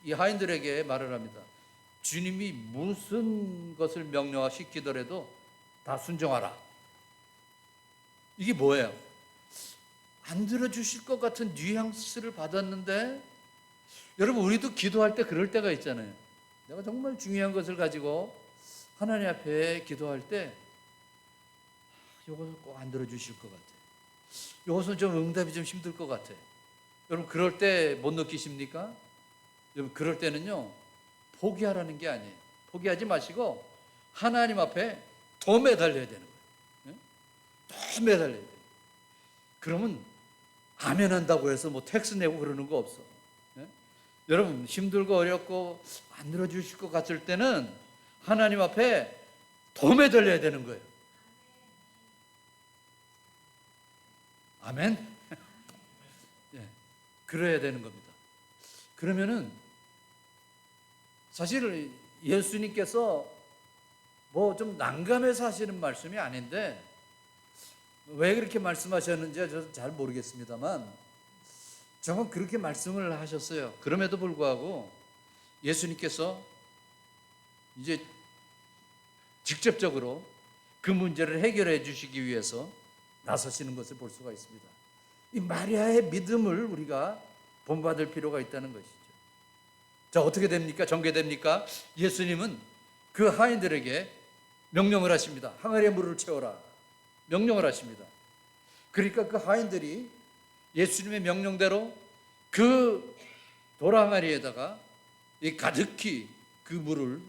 이 하인들에게 말을 합니다. 주님이 무슨 것을 명령시키더라도 다 순종하라. 이게 뭐예요? 안 들어주실 것 같은 뉘앙스를 받았는데, 여러분, 우리도 기도할 때 그럴 때가 있잖아요. 내가 정말 중요한 것을 가지고 하나님 앞에 기도할 때 이것을 꼭 안 들어주실 것 같아요. 이것은 좀 응답이 좀 힘들 것 같아요. 여러분, 그럴 때 못 느끼십니까? 여러분, 그럴 때는요, 포기하라는 게 아니에요. 포기하지 마시고 하나님 앞에 더 매달려야 되는 거예요. 더 매달려야 돼요. 그러면 아멘 한다고 해서 뭐 텍스 내고 그러는 거 없어. 여러분, 힘들고 어렵고 안 들어주실 것 같을 때는 하나님 앞에 더 매달려야 되는 거예요. 아멘? 예, 그래야 되는 겁니다. 그러면은 사실 예수님께서 뭐 좀 난감해서 하시는 말씀이 아닌데, 왜 그렇게 말씀하셨는지 저는 잘 모르겠습니다만 정말 그렇게 말씀을 하셨어요. 그럼에도 불구하고 예수님께서 이제 직접적으로 그 문제를 해결해 주시기 위해서 나서시는 것을 볼 수가 있습니다. 이 마리아의 믿음을 우리가 본받을 필요가 있다는 것이죠. 자, 어떻게 됩니까? 전개됩니까? 예수님은 그 하인들에게 명령을 하십니다. 항아리에 물을 채워라. 명령을 하십니다. 그러니까 그 하인들이 예수님의 명령대로 그 도랑아리에다가 가득히 그 물을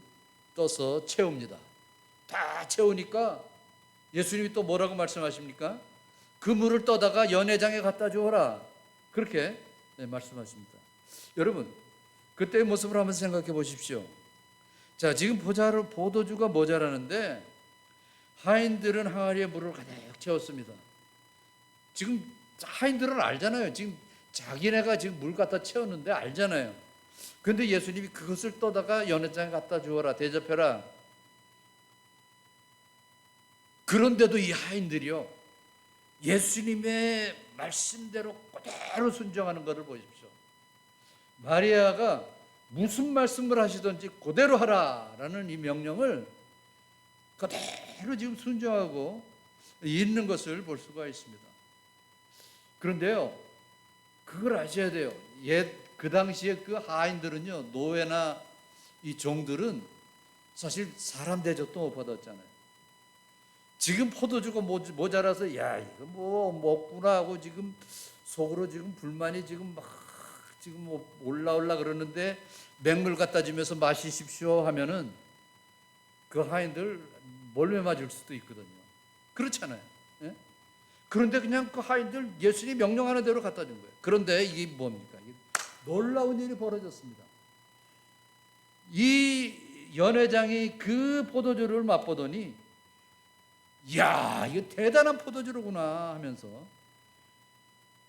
떠서 채웁니다. 다 채우니까 예수님이 또 뭐라고 말씀하십니까? 그 물을 떠다가 연회장에 갖다 주어라. 그렇게 말씀하십니다. 여러분, 그때의 모습을 한번 생각해 보십시오. 자, 지금 포도주가 모자라는데 하인들은 항아리에 물을 가득 채웠습니다. 지금 하인들은 알잖아요. 지금 자기네가 지금 물 갖다 채웠는데 알잖아요. 그런데 예수님이 그것을 떠다가 연회장에 갖다 주어라, 대접해라. 그런데도 이 하인들이요, 예수님의 말씀대로 그대로 순종하는 것을 보십시오. 마리아가 무슨 말씀을 하시든지 그대로 하라라는 이 명령을 그대로 지금 순종하고 있는 것을 볼 수가 있습니다. 그런데요, 그걸 아셔야 돼요. 그 당시에 그 하인들은요, 노예나 이 종들은 사실 사람 대접도 못 받았잖아요. 지금 포도주가 모자라서 야, 이거 뭐 먹구나 하고 지금 속으로 지금 불만이 지금 막 지금 뭐 올라올라 그러는데 맹물 갖다 주면서 마시십시오 하면은 그 하인들 몰매 맞을 수도 있거든요. 그렇잖아요. 예? 그런데 그냥 그 하인들 예수님이 명령하는 대로 갖다 준 거예요. 그런데 이게 뭡니까? 이게 놀라운 일이 벌어졌습니다. 이 연회장이 그 포도주를 맛보더니 야, 이거 대단한 포도주로구나 하면서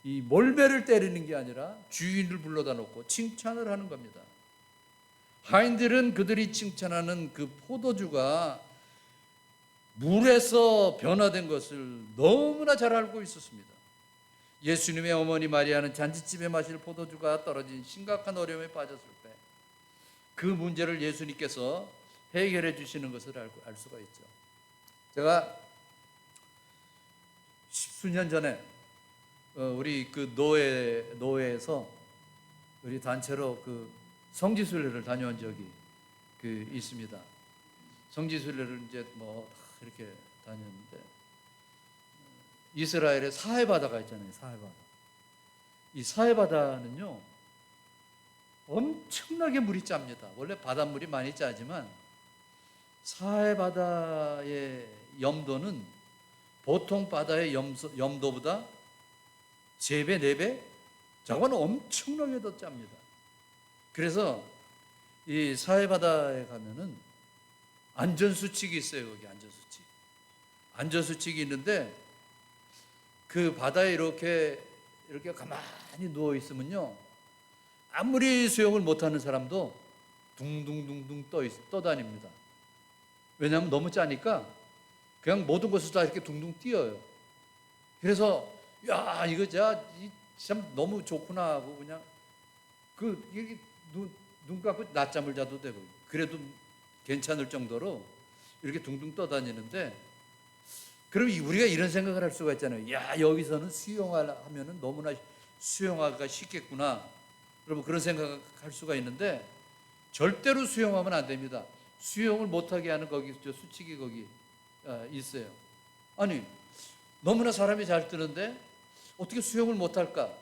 이 몰매를 때리는 게 아니라 주인을 불러다 놓고 칭찬을 하는 겁니다. 하인들은 그들이 칭찬하는 그 포도주가 물에서 변화된 것을 너무나 잘 알고 있었습니다. 예수님의 어머니 마리아는 잔치집에 마실 포도주가 떨어진 심각한 어려움에 빠졌을 때 그 문제를 예수님께서 해결해 주시는 것을 알 수가 있죠. 제가 십수년 전에 우리 그 노회에서 우리 단체로 그 성지순례를 다녀온 적이 있습니다. 성지순례를 이제 뭐 이렇게 다녔는데 이스라엘에 사해바다가 있잖아요. 사해바다. 이 사해바다는요, 엄청나게 물이 짭니다. 원래 바닷물이 많이 짜지만 사해바다의 염도는 보통 바다의 염도보다 3배, 4배? 저거는 엄청나게 더 짭니다. 그래서 이 사해바다에 가면은 안전수칙이 있어요. 거기 안전수칙이 있는데 그 바다에 이렇게 가만히 누워 있으면요, 아무리 수영을 못하는 사람도 둥둥둥둥 떠 다닙니다. 왜냐하면 너무 짜니까 그냥 모든 것을 다 이렇게 둥둥 뛰어요. 그래서 야, 이거 참 너무 좋구나 하고 그냥 이게 눈 감고 낮잠을 자도 되고 그래도 괜찮을 정도로 이렇게 둥둥 떠다니는데, 그럼 우리가 이런 생각을 할 수가 있잖아요. 야, 여기서는 수영하면은 너무나 수영하기가 쉽겠구나. 여러분 그런 생각을 할 수가 있는데 절대로 수영하면 안 됩니다. 수영을 못하게 하는 거기 수칙이 거기 있어요. 아니, 너무나 사람이 잘 뜨는데 어떻게 수영을 못할까?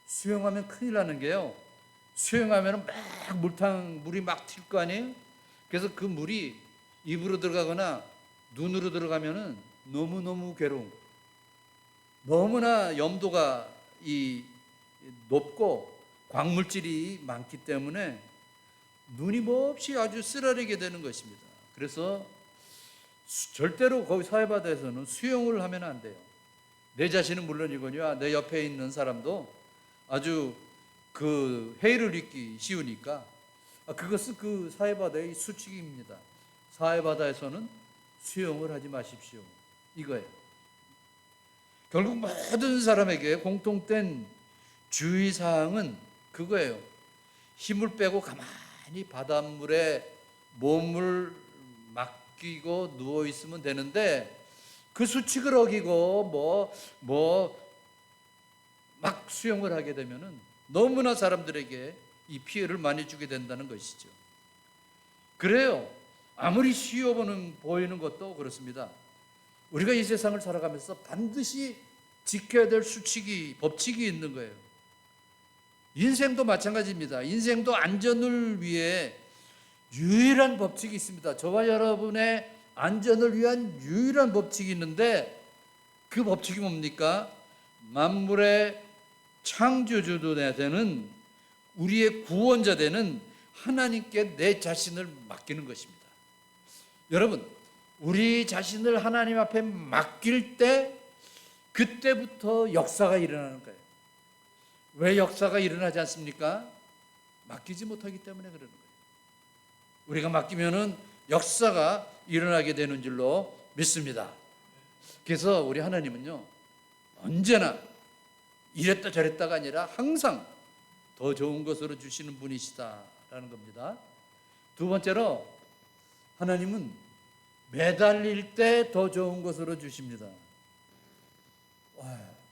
수영하면 큰일 나는 게요, 수영하면 막 물이 막 튈 거 아니에요? 그래서 그 물이 입으로 들어가거나 눈으로 들어가면은 너무너무 괴로운, 너무나 염도가 높고 광물질이 많기 때문에 눈이 몹시 아주 쓰라리게 되는 것입니다. 그래서 절대로 거기 사해바다에서는 수영을 하면 안 돼요. 내 자신은 물론이거니와 내 옆에 있는 사람도 아주 그 해를 입기 쉬우니까 그것은 그 사해바다의 수칙입니다. 사해바다에서는 수영을 하지 마십시오, 이거예요. 결국 모든 사람에게 공통된 주의사항은 그거예요. 힘을 빼고 가만히 바닷물에 몸을 맡기고 누워 있으면 되는데 그 수칙을 어기고 막 수영을 하게 되면은 너무나 사람들에게 이 피해를 많이 주게 된다는 것이죠. 그래요. 아무리 쉬워 보이는 것도 그렇습니다. 우리가 이 세상을 살아가면서 반드시 지켜야 될 법칙이 있는 거예요. 인생도 마찬가지입니다. 인생도 안전을 위해 유일한 법칙이 있습니다. 저와 여러분의 안전을 위한 유일한 법칙이 있는데 그 법칙이 뭡니까? 만물의 창조주도 되는 우리의 구원자 되는 하나님께 내 자신을 맡기는 것입니다. 여러분, 우리 자신을 하나님 앞에 맡길 때 그때부터 역사가 일어나는 거예요. 왜 역사가 일어나지 않습니까? 맡기지 못하기 때문에 그러는 거예요. 우리가 맡기면은 역사가 일어나게 되는 줄로 믿습니다. 그래서 우리 하나님은요, 언제나 이랬다 저랬다가 아니라 항상 더 좋은 것으로 주시는 분이시다라는 겁니다. 두 번째로, 하나님은 매달릴 때 더 좋은 것으로 주십니다.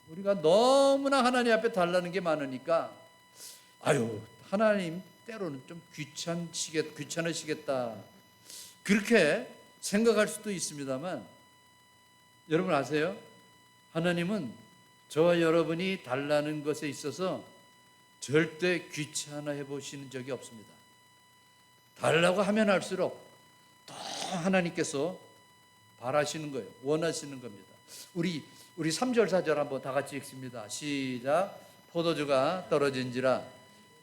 우리가 너무나 하나님 앞에 달라는 게 많으니까 하나님 때로는 좀 귀찮으시겠다 그렇게 생각할 수도 있습니다만, 여러분 아세요? 하나님은 저와 여러분이 달라는 것에 있어서 절대 귀찮아해 보시는 적이 없습니다. 달라고 하면 할수록 더 하나님께서 바라시는 거예요. 원하시는 겁니다. 우리 3절 4절 한번 다 같이 읽습니다. 시작. 포도주가 떨어진지라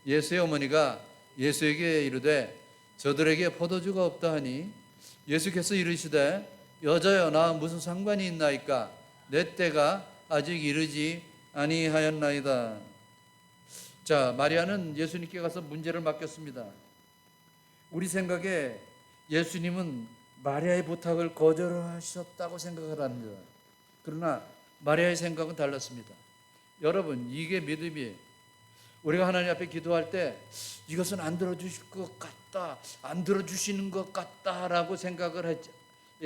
예수의 어머니가 예수에게 이르되 저들에게 포도주가 없다 하니 예수께서 이르시되 여자여 나 무슨 상관이 있나이까 내 때가 아직 이르지 아니하였나이다. 자, 마리아는 예수님께 가서 문제를 맡겼습니다. 우리 생각에 예수님은 마리아의 부탁을 거절하셨다고 생각을 합니다. 그러나 마리아의 생각은 달랐습니다. 여러분, 이게 믿음이에요. 우리가 하나님 앞에 기도할 때 이것은 안 들어주실 것 같다, 안 들어주시는 것 같다라고 생각을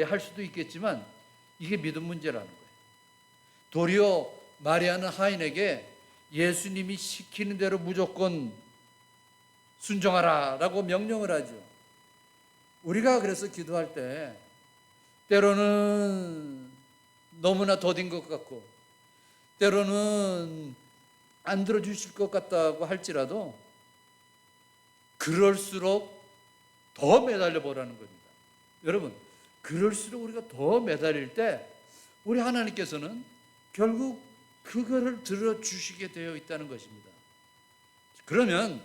할 수도 있겠지만 이게 믿음 문제라는 거예요. 도리어 마리아는 하인에게 예수님이 시키는 대로 무조건 순종하라라고 명령을 하죠. 우리가 그래서 기도할 때 때로는 너무나 더딘 것 같고 때로는 안 들어주실 것 같다고 할지라도 그럴수록 더 매달려 보라는 겁니다. 여러분, 그럴수록 우리가 더 매달릴 때 우리 하나님께서는 결국 그거를 들어주시게 되어 있다는 것입니다. 그러면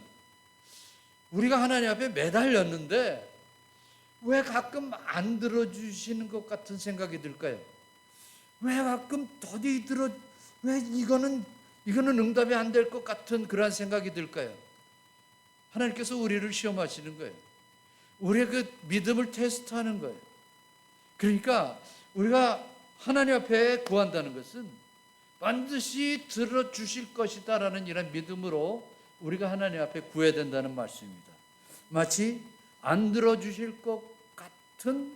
우리가 하나님 앞에 매달렸는데 왜 가끔 안 들어주시는 것 같은 생각이 들까요? 왜 가끔 더디 왜 이거는 응답이 안 될 것 같은 그런 생각이 들까요? 하나님께서 우리를 시험하시는 거예요. 우리의 그 믿음을 테스트하는 거예요. 그러니까 우리가 하나님 앞에 구한다는 것은 반드시 들어주실 것이다라는 이런 믿음으로 우리가 하나님 앞에 구해야 된다는 말씀입니다. 마치 안 들어주실 것 같은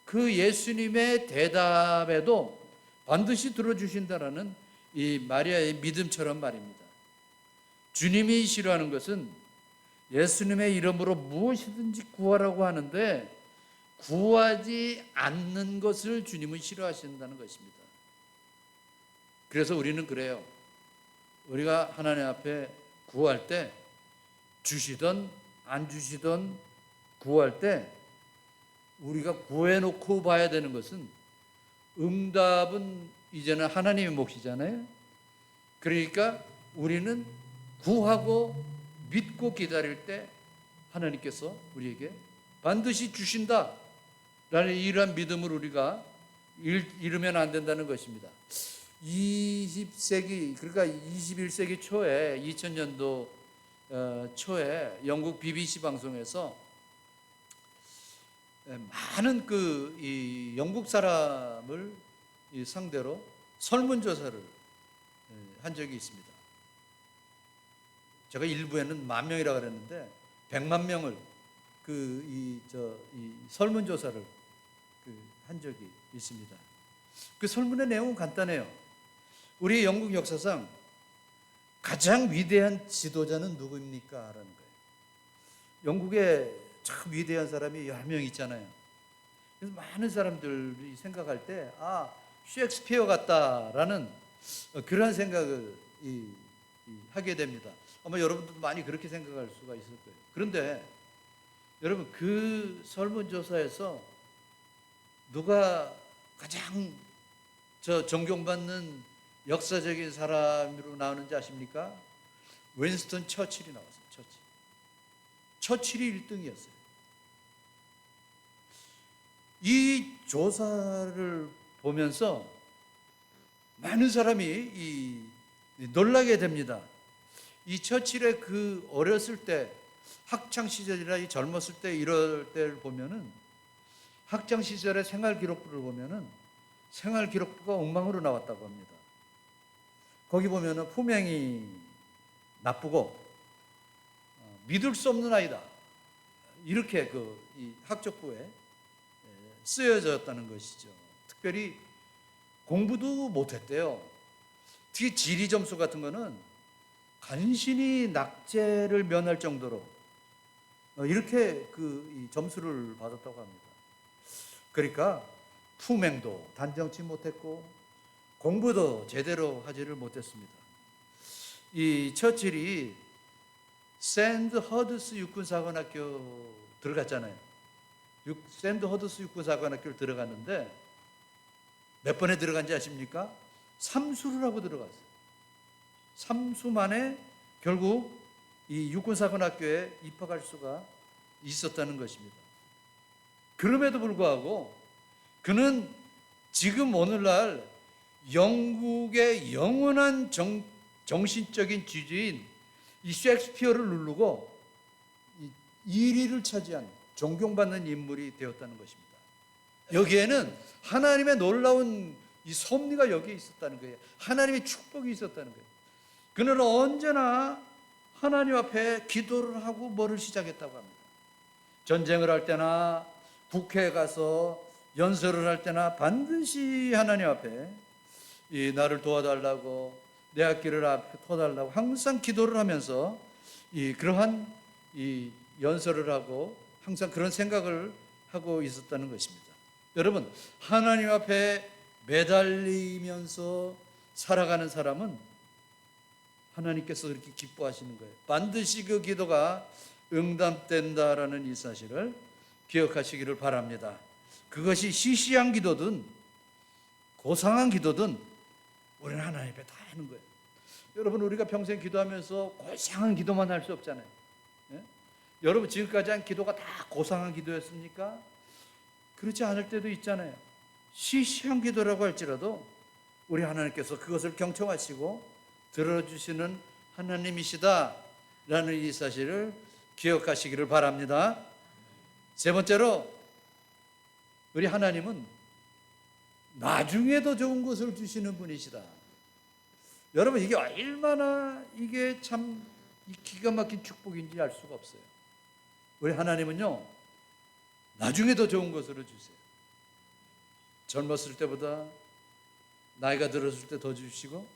그 예수님의 대답에도 반드시 들어주신다라는 이 마리아의 믿음처럼 말입니다. 주님이 싫어하는 것은 예수님의 이름으로 무엇이든지 구하라고 하는데 구하지 않는 것을 주님은 싫어하신다는 것입니다. 그래서 우리는 그래요. 우리가 하나님 앞에 구할 때 주시던 안 주시던 구할 때 우리가 구해놓고 봐야 되는 것은 응답은 이제는 하나님의 몫이잖아요. 그러니까 우리는 구하고 믿고 기다릴 때 하나님께서 우리에게 반드시 주신다라는 이러한 믿음을 우리가 잃으면 안 된다는 것입니다. 20세기 그러니까 21세기 초에 2000년도 초에 영국 BBC 방송에서 많은 이 영국 사람을 상대로 설문조사를 한 적이 있습니다. 제가 일부에는 10,000명이라고 그랬는데 100만 명을 이 설문조사를 한 적이 있습니다. 그 설문의 내용은 간단해요. 우리 영국 역사상 가장 위대한 지도자는 누구입니까? 라는 거예요. 영국에 참 위대한 사람이 10명 있잖아요. 그래서 많은 사람들이 생각할 때 셰익스피어 같다라는 그런 생각을 하게 됩니다. 아마 여러분들도 많이 그렇게 생각할 수가 있을 거예요. 그런데 여러분, 그 설문조사에서 누가 가장 존경받는 역사적인 사람으로 나오는지 아십니까? 윈스턴 처칠이 나왔어요. 처칠이 1등이었어요. 이 조사를 보면서 많은 사람이 놀라게 됩니다. 이 처칠의 그 어렸을 때, 학창 시절이나 이 젊었을 때 이럴 때를 보면은, 학창 시절의 생활 기록부를 보면은 생활 기록부가 엉망으로 나왔다고 합니다. 거기 보면은 품행이 나쁘고 믿을 수 없는 아이다, 이렇게 이 학적부에 쓰여졌다는 것이죠. 특별히 공부도 못했대요. 특히 지리 점수 같은 거는 간신히 낙제를 면할 정도로 이렇게 이 점수를 받았다고 합니다. 그러니까 품행도 단정치 못했고 공부도 제대로 하지를 못했습니다. 이 처칠이 샌드 허드스 육군사관학교 들어갔잖아요. 샌드 허드스 육군사관학교를 들어갔는데 몇 번에 들어간지 아십니까? 3수를 하고 들어갔어요. 3수 만에 결국 이 육군사관학교에 입학할 수가 있었다는 것입니다. 그럼에도 불구하고 그는 지금 오늘날 영국의 영원한 정신적인 지주인 이 셰익스피어를 누르고 1위를 차지한 존경받는 인물이 되었다는 것입니다. 여기에는 하나님의 놀라운 이 섭리가 여기에 있었다는 거예요. 하나님의 축복이 있었다는 거예요. 그는 언제나 하나님 앞에 기도를 하고 뭐를 시작했다고 합니다. 전쟁을 할 때나 국회에 가서 연설을 할 때나 반드시 하나님 앞에 나를 도와달라고, 내 앞길을 앞에 터달라고 항상 기도를 하면서 그러한 연설을 하고 항상 그런 생각을 하고 있었다는 것입니다. 여러분, 하나님 앞에 매달리면서 살아가는 사람은 하나님께서 그렇게 기뻐하시는 거예요. 반드시 그 기도가 응답된다라는 이 사실을 기억하시기를 바랍니다. 그것이 시시한 기도든 고상한 기도든 우리는 하나님 앞에 다 하는 거예요. 여러분, 우리가 평생 기도하면서 고상한 기도만 할 수 없잖아요. 예? 여러분, 지금까지 한 기도가 다 고상한 기도였습니까? 그렇지 않을 때도 있잖아요. 시시한 기도라고 할지라도 우리 하나님께서 그것을 경청하시고 들어주시는 하나님이시다라는 이 사실을 기억하시기를 바랍니다. 세 번째로, 우리 하나님은 나중에 더 좋은 것을 주시는 분이시다. 여러분, 이게 얼마나 이게 참 기가 막힌 축복인지 알 수가 없어요. 우리 하나님은요, 나중에 더 좋은 것을 주세요. 젊었을 때보다 나이가 들었을 때 더 주시고,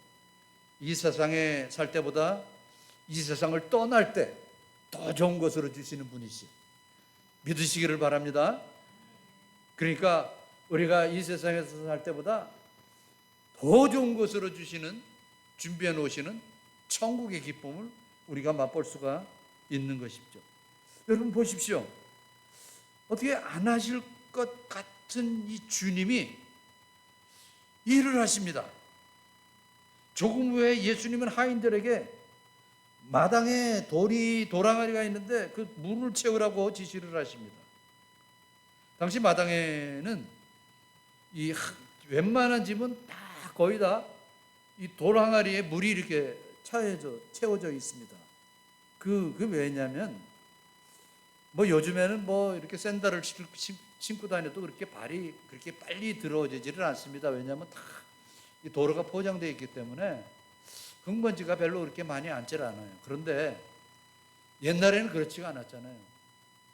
이 세상에 살 때보다 이 세상을 떠날 때 더 좋은 것으로 주시는 분이시 믿으시기를 바랍니다. 그러니까 우리가 이 세상에서 살 때보다 더 좋은 것으로 주시는, 준비해 놓으시는 천국의 기쁨을 우리가 맛볼 수가 있는 것이죠. 여러분 보십시오. 어떻게 안 하실 것 같은 이 주님이 일을 하십니다. 조금 후에 예수님은 하인들에게 마당에 도랑아리가 있는데 그 물을 채우라고 지시를 하십니다. 당시 마당에는 이 웬만한 집은 다 거의 다 이 도랑아리에 물이 이렇게 채워져 있습니다. 그 왜냐면 뭐 요즘에는 뭐 이렇게 샌들을 신고 다녀도 그렇게 발이 그렇게 빨리 들어오지를 않습니다. 왜냐하면 다 이 도로가 포장되어 있기 때문에 흙먼지가 별로 그렇게 많이 앉질 않아요. 그런데 옛날에는 그렇지가 않았잖아요.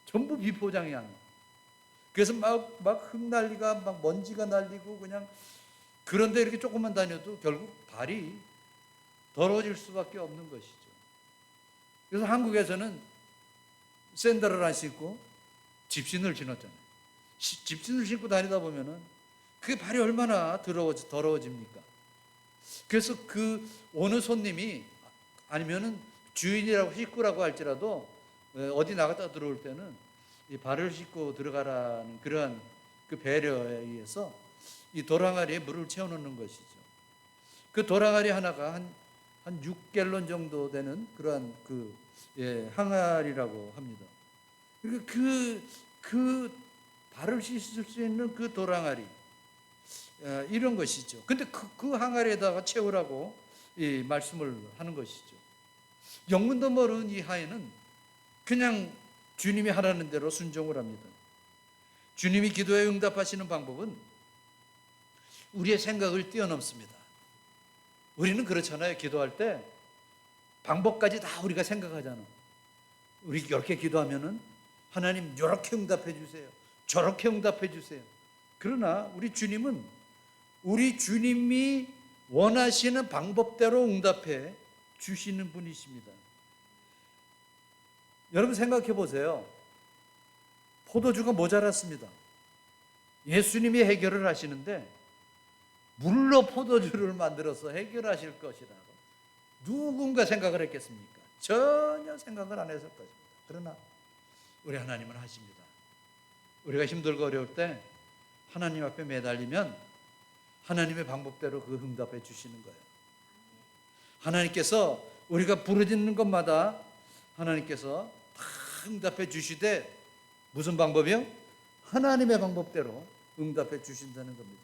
전부 비포장이 아니에요. 그래서 막 흙난리가 막 먼지가 날리고 그냥, 그런데 이렇게 조금만 다녀도 결국 발이 더러워질 수밖에 없는 것이죠. 그래서 한국에서는 샌들을 안 신고 집신을 신었잖아요. 집신을 신고 다니다 보면은 그게 발이 얼마나 더러워집니까? 그래서 그 어느 손님이 아니면은 주인이라고 식구라고 할지라도 어디 나갔다 들어올 때는 이 발을 씻고 들어가라는 그러한 그 배려에 의해서 이 도랑아리에 물을 채워놓는 것이죠. 그 도랑아리 하나가 한 6갤런 정도 되는 그러한 항아리라고 합니다. 그러니까 그 발을 씻을 수 있는 그 돌항아리, 이런 것이죠. 근데 그 항아리에다가 채우라고 이 말씀을 하는 것이죠. 영문도 모르는 이 하인은 그냥 주님이 하라는 대로 순종을 합니다. 주님이 기도에 응답하시는 방법은 우리의 생각을 뛰어넘습니다. 우리는 그렇잖아요. 기도할 때 방법까지 다 우리가 생각하잖아. 우리 이렇게 기도하면은 하나님 이렇게 응답해 주세요, 저렇게 응답해 주세요. 그러나 우리 주님은 우리 주님이 원하시는 방법대로 응답해 주시는 분이십니다. 여러분 생각해 보세요. 포도주가 모자랐습니다. 예수님이 해결을 하시는데 물로 포도주를 만들어서 해결하실 것이라고 누군가 생각을 했겠습니까? 전혀 생각을 안 했을 것입니다. 그러나 우리 하나님은 하십니다. 우리가 힘들고 어려울 때 하나님 앞에 매달리면 하나님의 방법대로 그 응답해 주시는 거예요. 하나님께서 우리가 부르짖는 것마다 하나님께서 다 응답해 주시되, 무슨 방법이요? 하나님의 방법대로 응답해 주신다는 겁니다.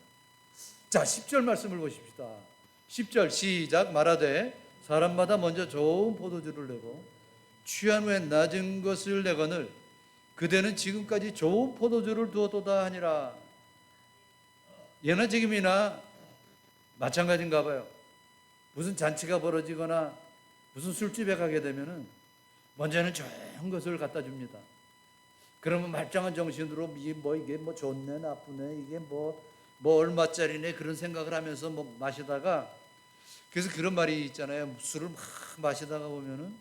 자, 10절 말씀을 보십시다. 10절 시작. 말하되 사람마다 먼저 좋은 포도주를 내고 취한 후에 낮은 것을 내거늘 그대는 지금까지 좋은 포도주를 두었도다 하니라. 예나 지금이나 마찬가지인가 봐요. 무슨 잔치가 벌어지거나 무슨 술집에 가게 되면은 먼저는 좋은 것을 갖다 줍니다. 그러면 말짱한 정신으로 이게 뭐 좋네 나쁘네 이게 뭐 얼마짜리네 그런 생각을 하면서 뭐 마시다가, 그래서 그런 말이 있잖아요. 술을 막 마시다가 보면은,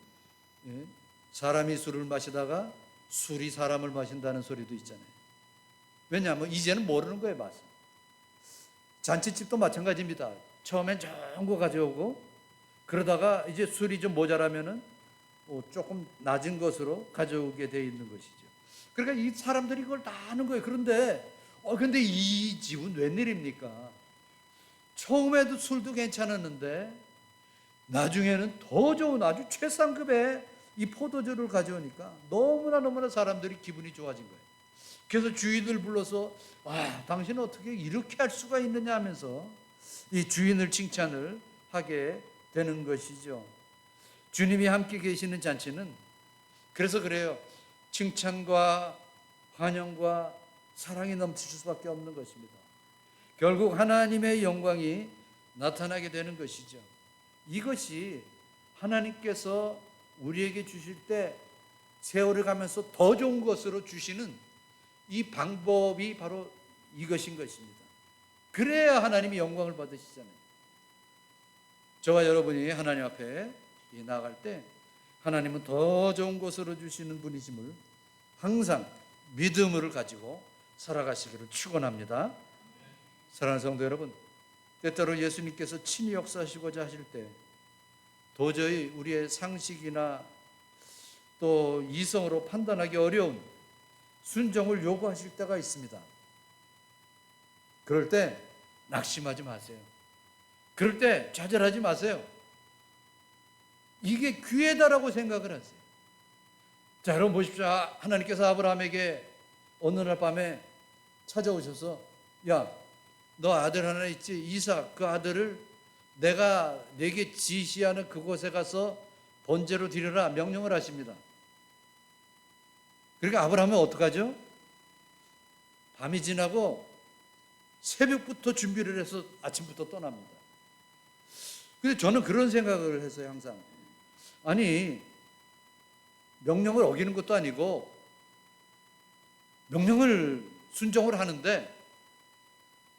사람이 술을 마시다가 술이 사람을 마신다는 소리도 있잖아요. 왜냐하면 이제는 모르는 거예요, 맛을. 잔치집도 마찬가지입니다. 처음엔 좋은 거 가져오고 그러다가 이제 술이 좀 모자라면은 조금 낮은 것으로 가져오게 돼 있는 것이죠. 그러니까 이 사람들이 그걸 다 아는 거예요. 근데 이 집은 웬일입니까? 처음에도 술도 괜찮았는데 나중에는 더 좋은 아주 최상급의 이 포도주를 가져오니까 너무나 사람들이 기분이 좋아진 거예요. 그래서 주인을 불러서 당신은 어떻게 이렇게 할 수가 있느냐 하면서 이 주인을 칭찬을 하게 되는 것이죠. 주님이 함께 계시는 잔치는 그래서 그래요. 칭찬과 환영과 사랑이 넘칠 수밖에 없는 것입니다. 결국 하나님의 영광이 나타나게 되는 것이죠. 이것이 하나님께서 우리에게 주실 때 세월을 가면서 더 좋은 것으로 주시는 이 방법이 바로 이것인 것입니다. 그래야 하나님이 영광을 받으시잖아요. 저와 여러분이 하나님 앞에 나아갈 때 하나님은 더 좋은 것으로 주시는 분이심을 항상 믿음을 가지고 살아가시기를 축원합니다. 사랑하는 성도 여러분, 때때로 예수님께서 친히 역사하시고자 하실 때 도저히 우리의 상식이나 또 이성으로 판단하기 어려운 순종을 요구하실 때가 있습니다. 그럴 때 낙심하지 마세요. 그럴 때 좌절하지 마세요. 이게 기회다라고 생각을 하세요. 자, 여러분 보십시오. 하나님께서 아브라함에게 어느 날 밤에 찾아오셔서, 야, 너 아들 하나 있지? 이삭. 그 아들을 내가 네게 지시하는 그곳에 가서 번제로 드리라 명령을 하십니다. 그러니까 아브라함은 어떡하죠? 밤이 지나고 새벽부터 준비를 해서 아침부터 떠납니다. 근데 저는 그런 생각을 했어요, 항상. 아니, 명령을 어기는 것도 아니고 명령을 순종을 하는데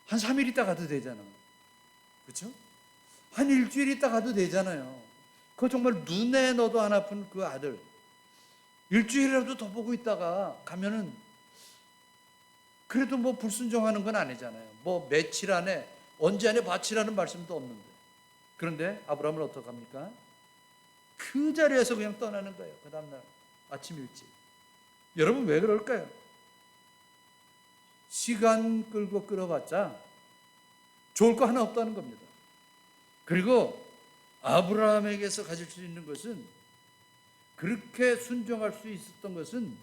한 3일 있다 가도 되잖아. 그렇죠? 한 일주일 있다 가도 되잖아요. 그거 정말 눈에 넣어도 안 아픈 그 아들 일주일이라도 더 보고 있다가 가면은 그래도 뭐 불순종하는 건 아니잖아요. 뭐 며칠 안에 언제 안에 바치라는 말씀도 없는데. 그런데 아브라함은 어떡합니까? 그 자리에서 그냥 떠나는 거예요. 그 다음날 아침 일찍. 여러분 왜 그럴까요? 시간 끌고 끌어봤자 좋을 거 하나 없다는 겁니다. 그리고 아브라함에게서 가질 수 있는 것은, 그렇게 순종할 수 있었던 것은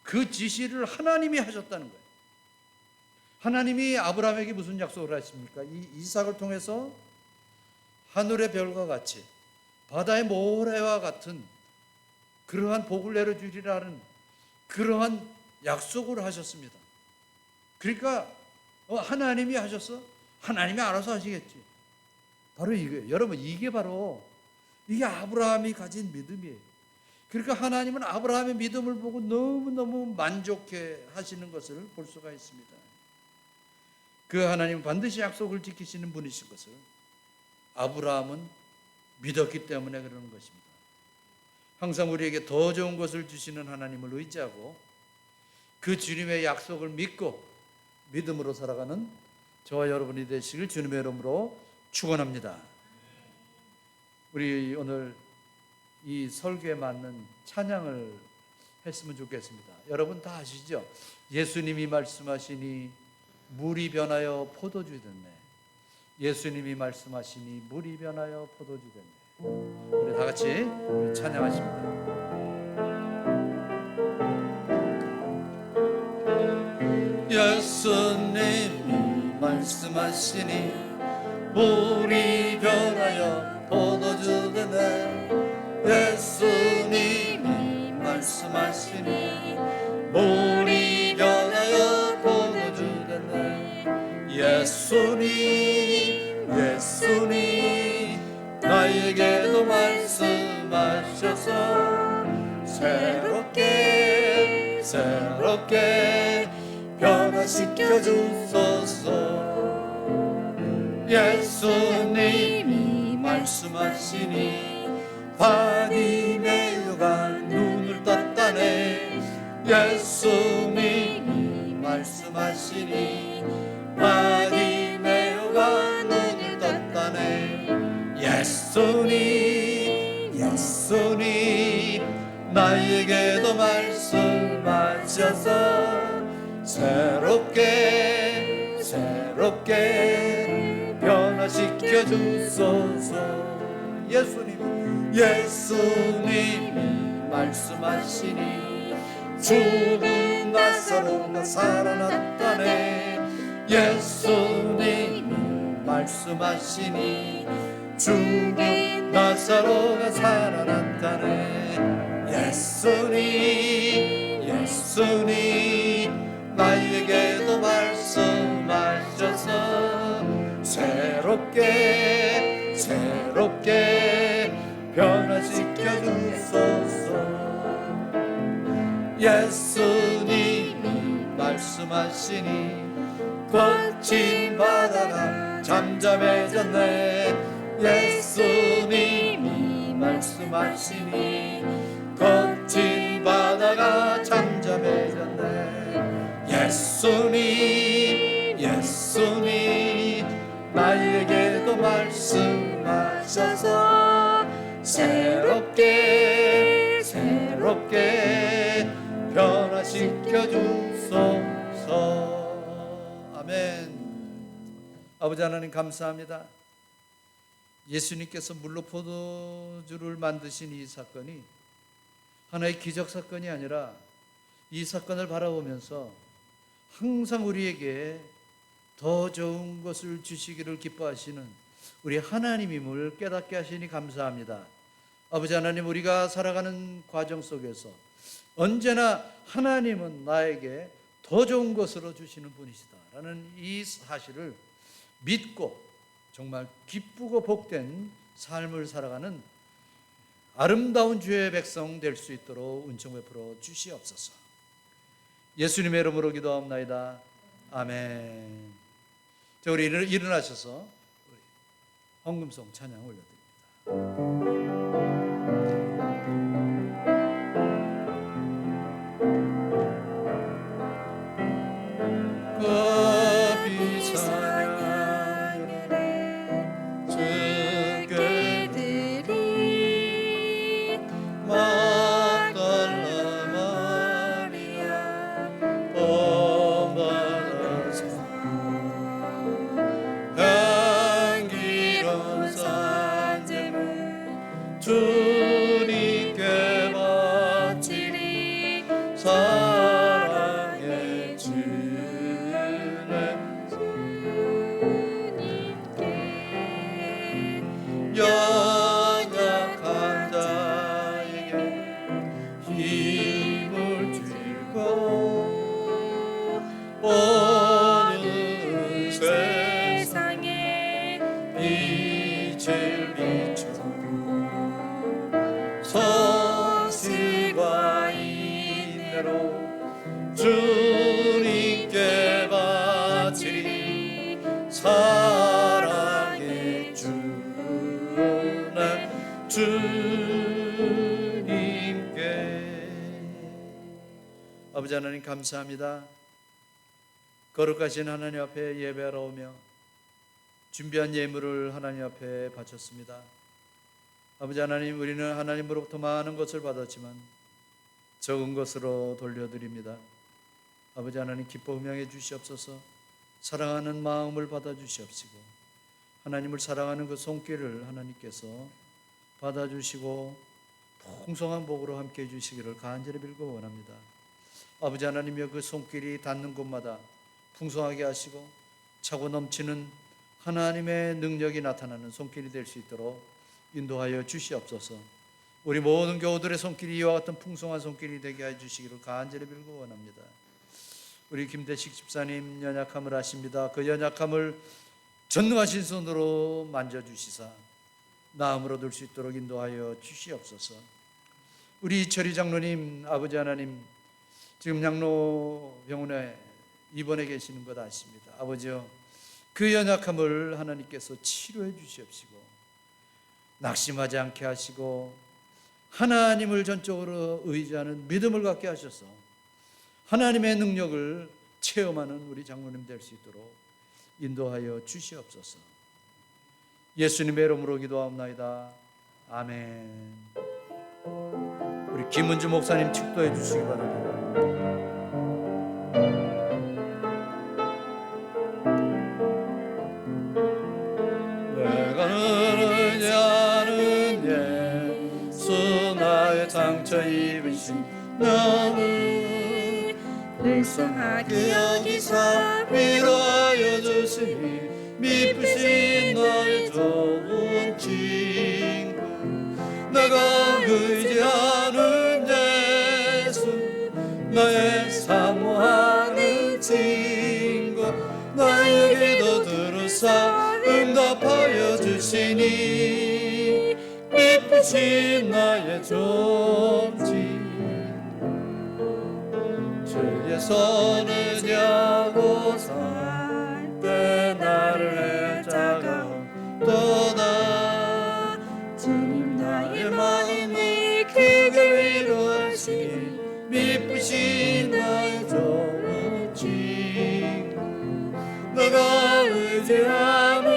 그 지시를 하나님이 하셨다는 거예요. 하나님이 아브라함에게 무슨 약속을 하십니까? 이 이삭을 통해서 하늘의 별과 같이 바다의 모래와 같은 그러한 복을 내려주리라는 그러한 약속을 하셨습니다. 그러니까 하나님이 하셨어? 하나님이 알아서 하시겠지. 바로 이거예요. 여러분, 이게 아브라함이 가진 믿음이에요. 그러니까 하나님은 아브라함의 믿음을 보고 너무너무 만족해 하시는 것을 볼 수가 있습니다. 그 하나님은 반드시 약속을 지키시는 분이신 것을 아브라함은 믿었기 때문에 그러는 것입니다. 항상 우리에게 더 좋은 것을 주시는 하나님을 의지하고 그 주님의 약속을 믿고 믿음으로 살아가는 저와 여러분이 되시길 주님의 이름으로 축원합니다. 우리 오늘 이 설교에 맞는 찬양을 했으면 좋겠습니다. 여러분 다 아시죠? 예수님이 말씀하시니 물이 변하여 포도주 됐네. 예수님이 말씀하시니 물이 변하여 포도주 됐네. 우리 다 같이 찬양하십니다. 예수님이 말씀하시니 물이 변하여 포도주 되네. 예수님이 말씀하시니 물이 변하여 포도주 되네. 예수님 나에게도 말씀하셔서 새롭게 변화시켜 주소서. 예수님이 말씀하시니 바디메오가 눈을 떴다네. 예수님이 말씀하시니 바디메오가 눈을 떴다네. 예수님 나에게도 말씀하셔서 새롭게 변화시켜 주소서. 예수님이 말씀하시니 죽은 나사로가 살아났다네. 예수님이 말씀하시니 죽은 나사로가 살아났다네. 예수님 나에게도 말씀하셔서 새롭게 변화시켜 주소서. 예수님이 말씀하시니 거친 바다가 잠잠해졌네. 예수님이 말씀하시니 거친 바다가 잠잠해졌네. 예수님 나에게도 말씀하셔서 새롭게 변화시켜 주소서. 아멘. 아버지 하나님 감사합니다. 예수님께서 물로 포도주를 만드신 이 사건이 하나의 기적 사건이 아니라 이 사건을 바라보면서 항상 우리에게 더 좋은 것을 주시기를 기뻐하시는 우리 하나님임을 깨닫게 하시니 감사합니다. 아버지 하나님, 우리가 살아가는 과정 속에서 언제나 하나님은 나에게 더 좋은 것으로 주시는 분이시다라는 이 사실을 믿고 정말 기쁘고 복된 삶을 살아가는 아름다운 주의 백성 될 수 있도록 은총 베풀어 주시옵소서. 예수님의 이름으로 기도합나이다. 아멘. 자, 우리 일어나셔서 헌금송 찬양 올려드립니다. 주님께 바치리 아버지 하나님 감사합니다. 거룩하신 하나님 앞에 예배하러 오며 준비한 예물을 하나님 앞에 바쳤습니다. 아버지 하나님, 우리는 하나님으로부터 많은 것을 받았지만 적은 것으로 돌려드립니다. 아버지 하나님, 기뻐 음양해 주시옵소서. 사랑하는 마음을 받아주시옵시고 하나님을 사랑하는 그 손길을 하나님께서 받아주시고 풍성한 복으로 함께해 주시기를 간절히 빌고 원합니다. 아버지 하나님여, 그 손길이 닿는 곳마다 풍성하게 하시고 차고 넘치는 하나님의 능력이 나타나는 손길이 될 수 있도록 인도하여 주시옵소서. 우리 모든 교우들의 손길이 이와 같은 풍성한 손길이 되게 해 주시기를 간절히 빌고 원합니다. 우리 김대식 집사님 연약함을 아십니다. 그 연약함을 전능하신 손으로 만져주시사 나음으로 얻을 수 있도록 인도하여 주시옵소서. 우리 이철희 장로님, 아버지 하나님, 지금 양로병원에 입원해 계시는 것 아십니다. 아버지여, 그 연약함을 하나님께서 치료해 주시옵시고 낙심하지 않게 하시고 하나님을 전적으로 의지하는 믿음을 갖게 하셔서 하나님의 능력을 체험하는 우리 장로님 될 수 있도록 인도하여 주시옵소서. 예수님의 이름으로 기도하옵나이다. 아멘. 우리 김은주 목사님 축도해 주시기 바랍니다. 내가 너를 아는 예수, 나의 상처 입으신 나를 불쌍하게 여기사 위로하여 주시니 미쁘신 나의 좋은 친구, 내가 의지하는 예수, 나의 사모하는 친구, 나의 기도 들으사 응답하여 주시니 미쁘신 나의 좋은 친구, 주의 손을 잡고 살 때 나를 잡아도다. 주님, 나의 마음을 크게 위로하시니 미쁘신 나의 좋은 친구, 내가 의지하는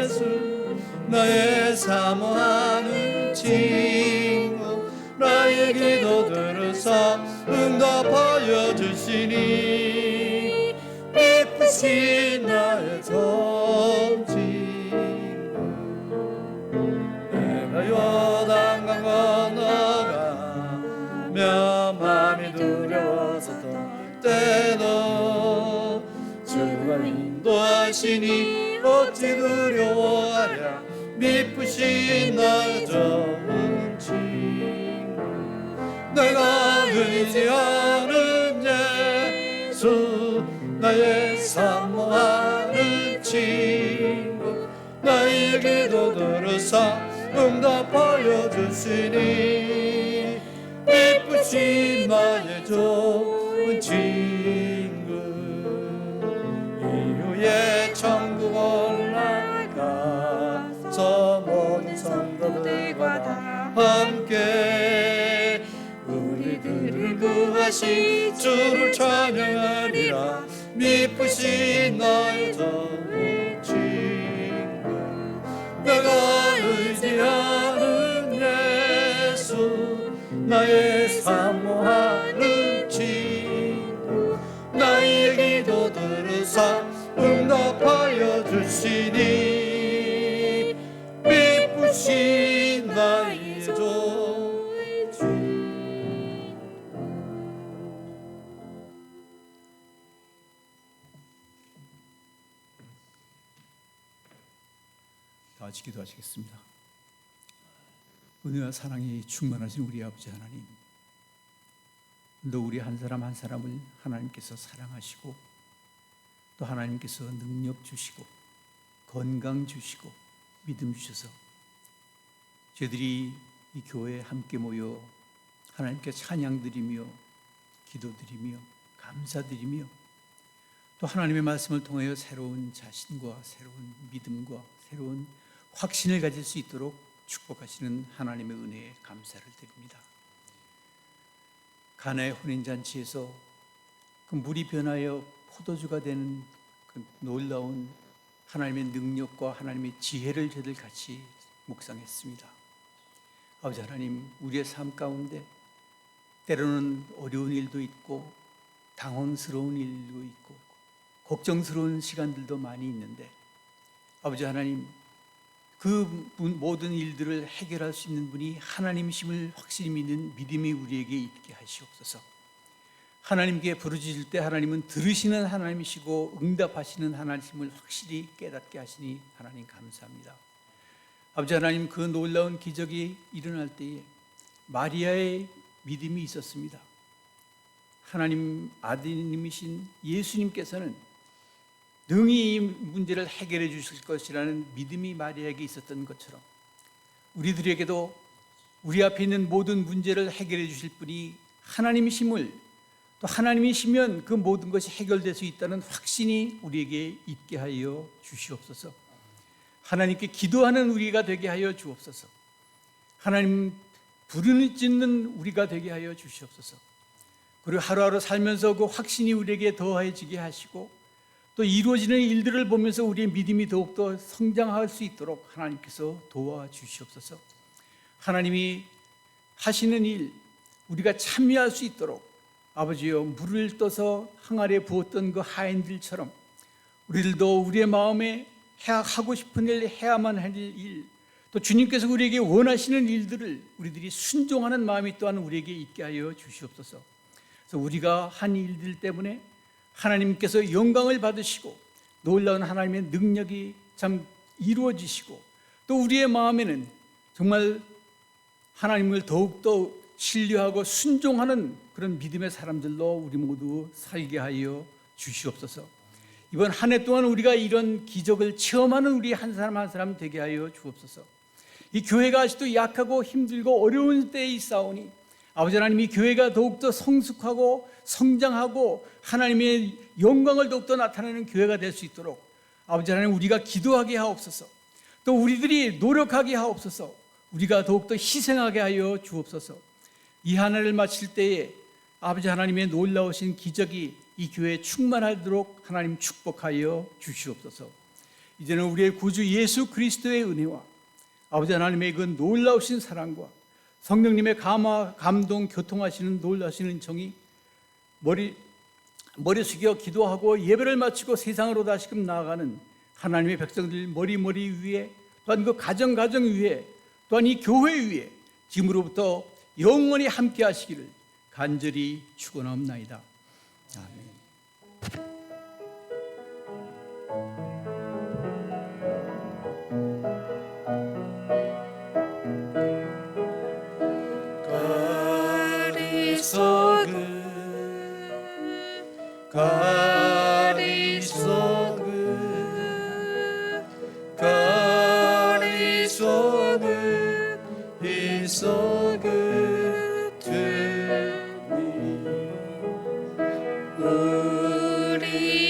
예수, 나의 사모하는 친구, 나의 기도 들으사 응답하여 주시니 미쁘신 나의 좋은 친구, 내가 요단강 건너가며 마음이 두려워서 때도 주가 인도하시니 어찌 두려워하랴. 미쁘신 나의 좋은 친구, 내가 의지하는 예수, 나의 사모하는 친구, 나의 기도 들으사 응답하여 주시니 미쁘신 나의 좋은 친구, 이후에 천국 올라가서 모든 성도들과 다 함께 우리들을 구하신 주를 찬양하리라. 미쁘신 나의 좋은 친구, 내가 의지하는 예수, 나의 사모하는 친구, 나의 기도 들으사 응답하여 주시니 미쁘신 나의 좋은 친구. 다 같이 기도하시겠습니다. 은혜와 사랑이 충만하신 우리 아버지 하나님, 또 우리 한 사람 한 사람을 하나님께서 사랑하시고 또 하나님께서 능력 주시고 건강 주시고 믿음 주셔서 저희들이 이 교회에 함께 모여 하나님께 찬양드리며 기도드리며 감사드리며 또 하나님의 말씀을 통하여 새로운 자신과 새로운 믿음과 새로운 확신을 가질 수 있도록 축복하시는 하나님의 은혜에 감사를 드립니다. 가나의 혼인잔치에서 그 물이 변하여 포도주가 되는 그 놀라운 하나님의 능력과 하나님의 지혜를 저들 같이 묵상했습니다. 아버지 하나님, 우리의 삶 가운데 때로는 어려운 일도 있고 당황스러운 일도 있고 걱정스러운 시간들도 많이 있는데, 아버지 하나님, 그 모든 일들을 해결할 수 있는 분이 하나님이심을 확실히 믿는 믿음이 우리에게 있게 하시옵소서. 하나님께 부르짖을 때 하나님은 들으시는 하나님이시고 응답하시는 하나님이심을 확실히 깨닫게 하시니 하나님 감사합니다. 아버지 하나님, 그 놀라운 기적이 일어날 때에 마리아의 믿음이 있었습니다. 하나님 아드님이신 예수님께서는 능히 이 문제를 해결해 주실 것이라는 믿음이 마리아에게 있었던 것처럼, 우리들에게도 우리 앞에 있는 모든 문제를 해결해 주실 분이 하나님이심을, 또 하나님이시면 그 모든 것이 해결될 수 있다는 확신이 우리에게 있게 하여 주시옵소서. 하나님께 기도하는 우리가 되게 하여 주옵소서. 하나님 부르짖는 우리가 되게 하여 주시옵소서. 그리고 하루하루 살면서 그 확신이 우리에게 더해지게 하시고, 또 이루어지는 일들을 보면서 우리의 믿음이 더욱더 성장할 수 있도록 하나님께서 도와주시옵소서. 하나님이 하시는 일 우리가 참여할 수 있도록 아버지여, 물을 떠서 항아리에 부었던 그 하인들처럼 우리들도 우리의 마음에 하고 싶은 일, 해야만 할 일, 또 주님께서 우리에게 원하시는 일들을 우리들이 순종하는 마음이 또한 우리에게 있게 하여 주시옵소서. 그래서 우리가 한 일들 때문에 하나님께서 영광을 받으시고 놀라운 하나님의 능력이 참 이루어지시고, 또 우리의 마음에는 정말 하나님을 더욱더 신뢰하고 순종하는 그런 믿음의 사람들로 우리 모두 살게 하여 주시옵소서. 이번 한 해 동안 우리가 이런 기적을 체험하는 우리 한 사람 한 사람 되게 하여 주옵소서. 이 교회가 아직도 약하고 힘들고 어려운 때에 있사오니 아버지 하나님, 이 교회가 더욱더 성숙하고 성장하고 하나님의 영광을 더욱더 나타내는 교회가 될 수 있도록 아버지 하나님, 우리가 기도하게 하옵소서. 또 우리들이 노력하게 하옵소서. 우리가 더욱더 희생하게 하여 주옵소서. 이 한 해를 마칠 때에 아버지 하나님의 놀라우신 기적이 이 교회에 충만하도록 하나님 축복하여 주시옵소서. 이제는 우리의 구주 예수 그리스도의 은혜와 아버지 하나님의 그 놀라우신 사랑과 성령님의 감동, 교통하시는 놀라우신 은총이 머리 숙여 기도하고 예배를 마치고 세상으로 다시금 나아가는 하나님의 백성들 머리 위에, 또한 그 가정 위에, 또한 이 교회 위에 지금으로부터 영원히 함께 하시기를 간절히 축원하옵나이다. 아멘. 우리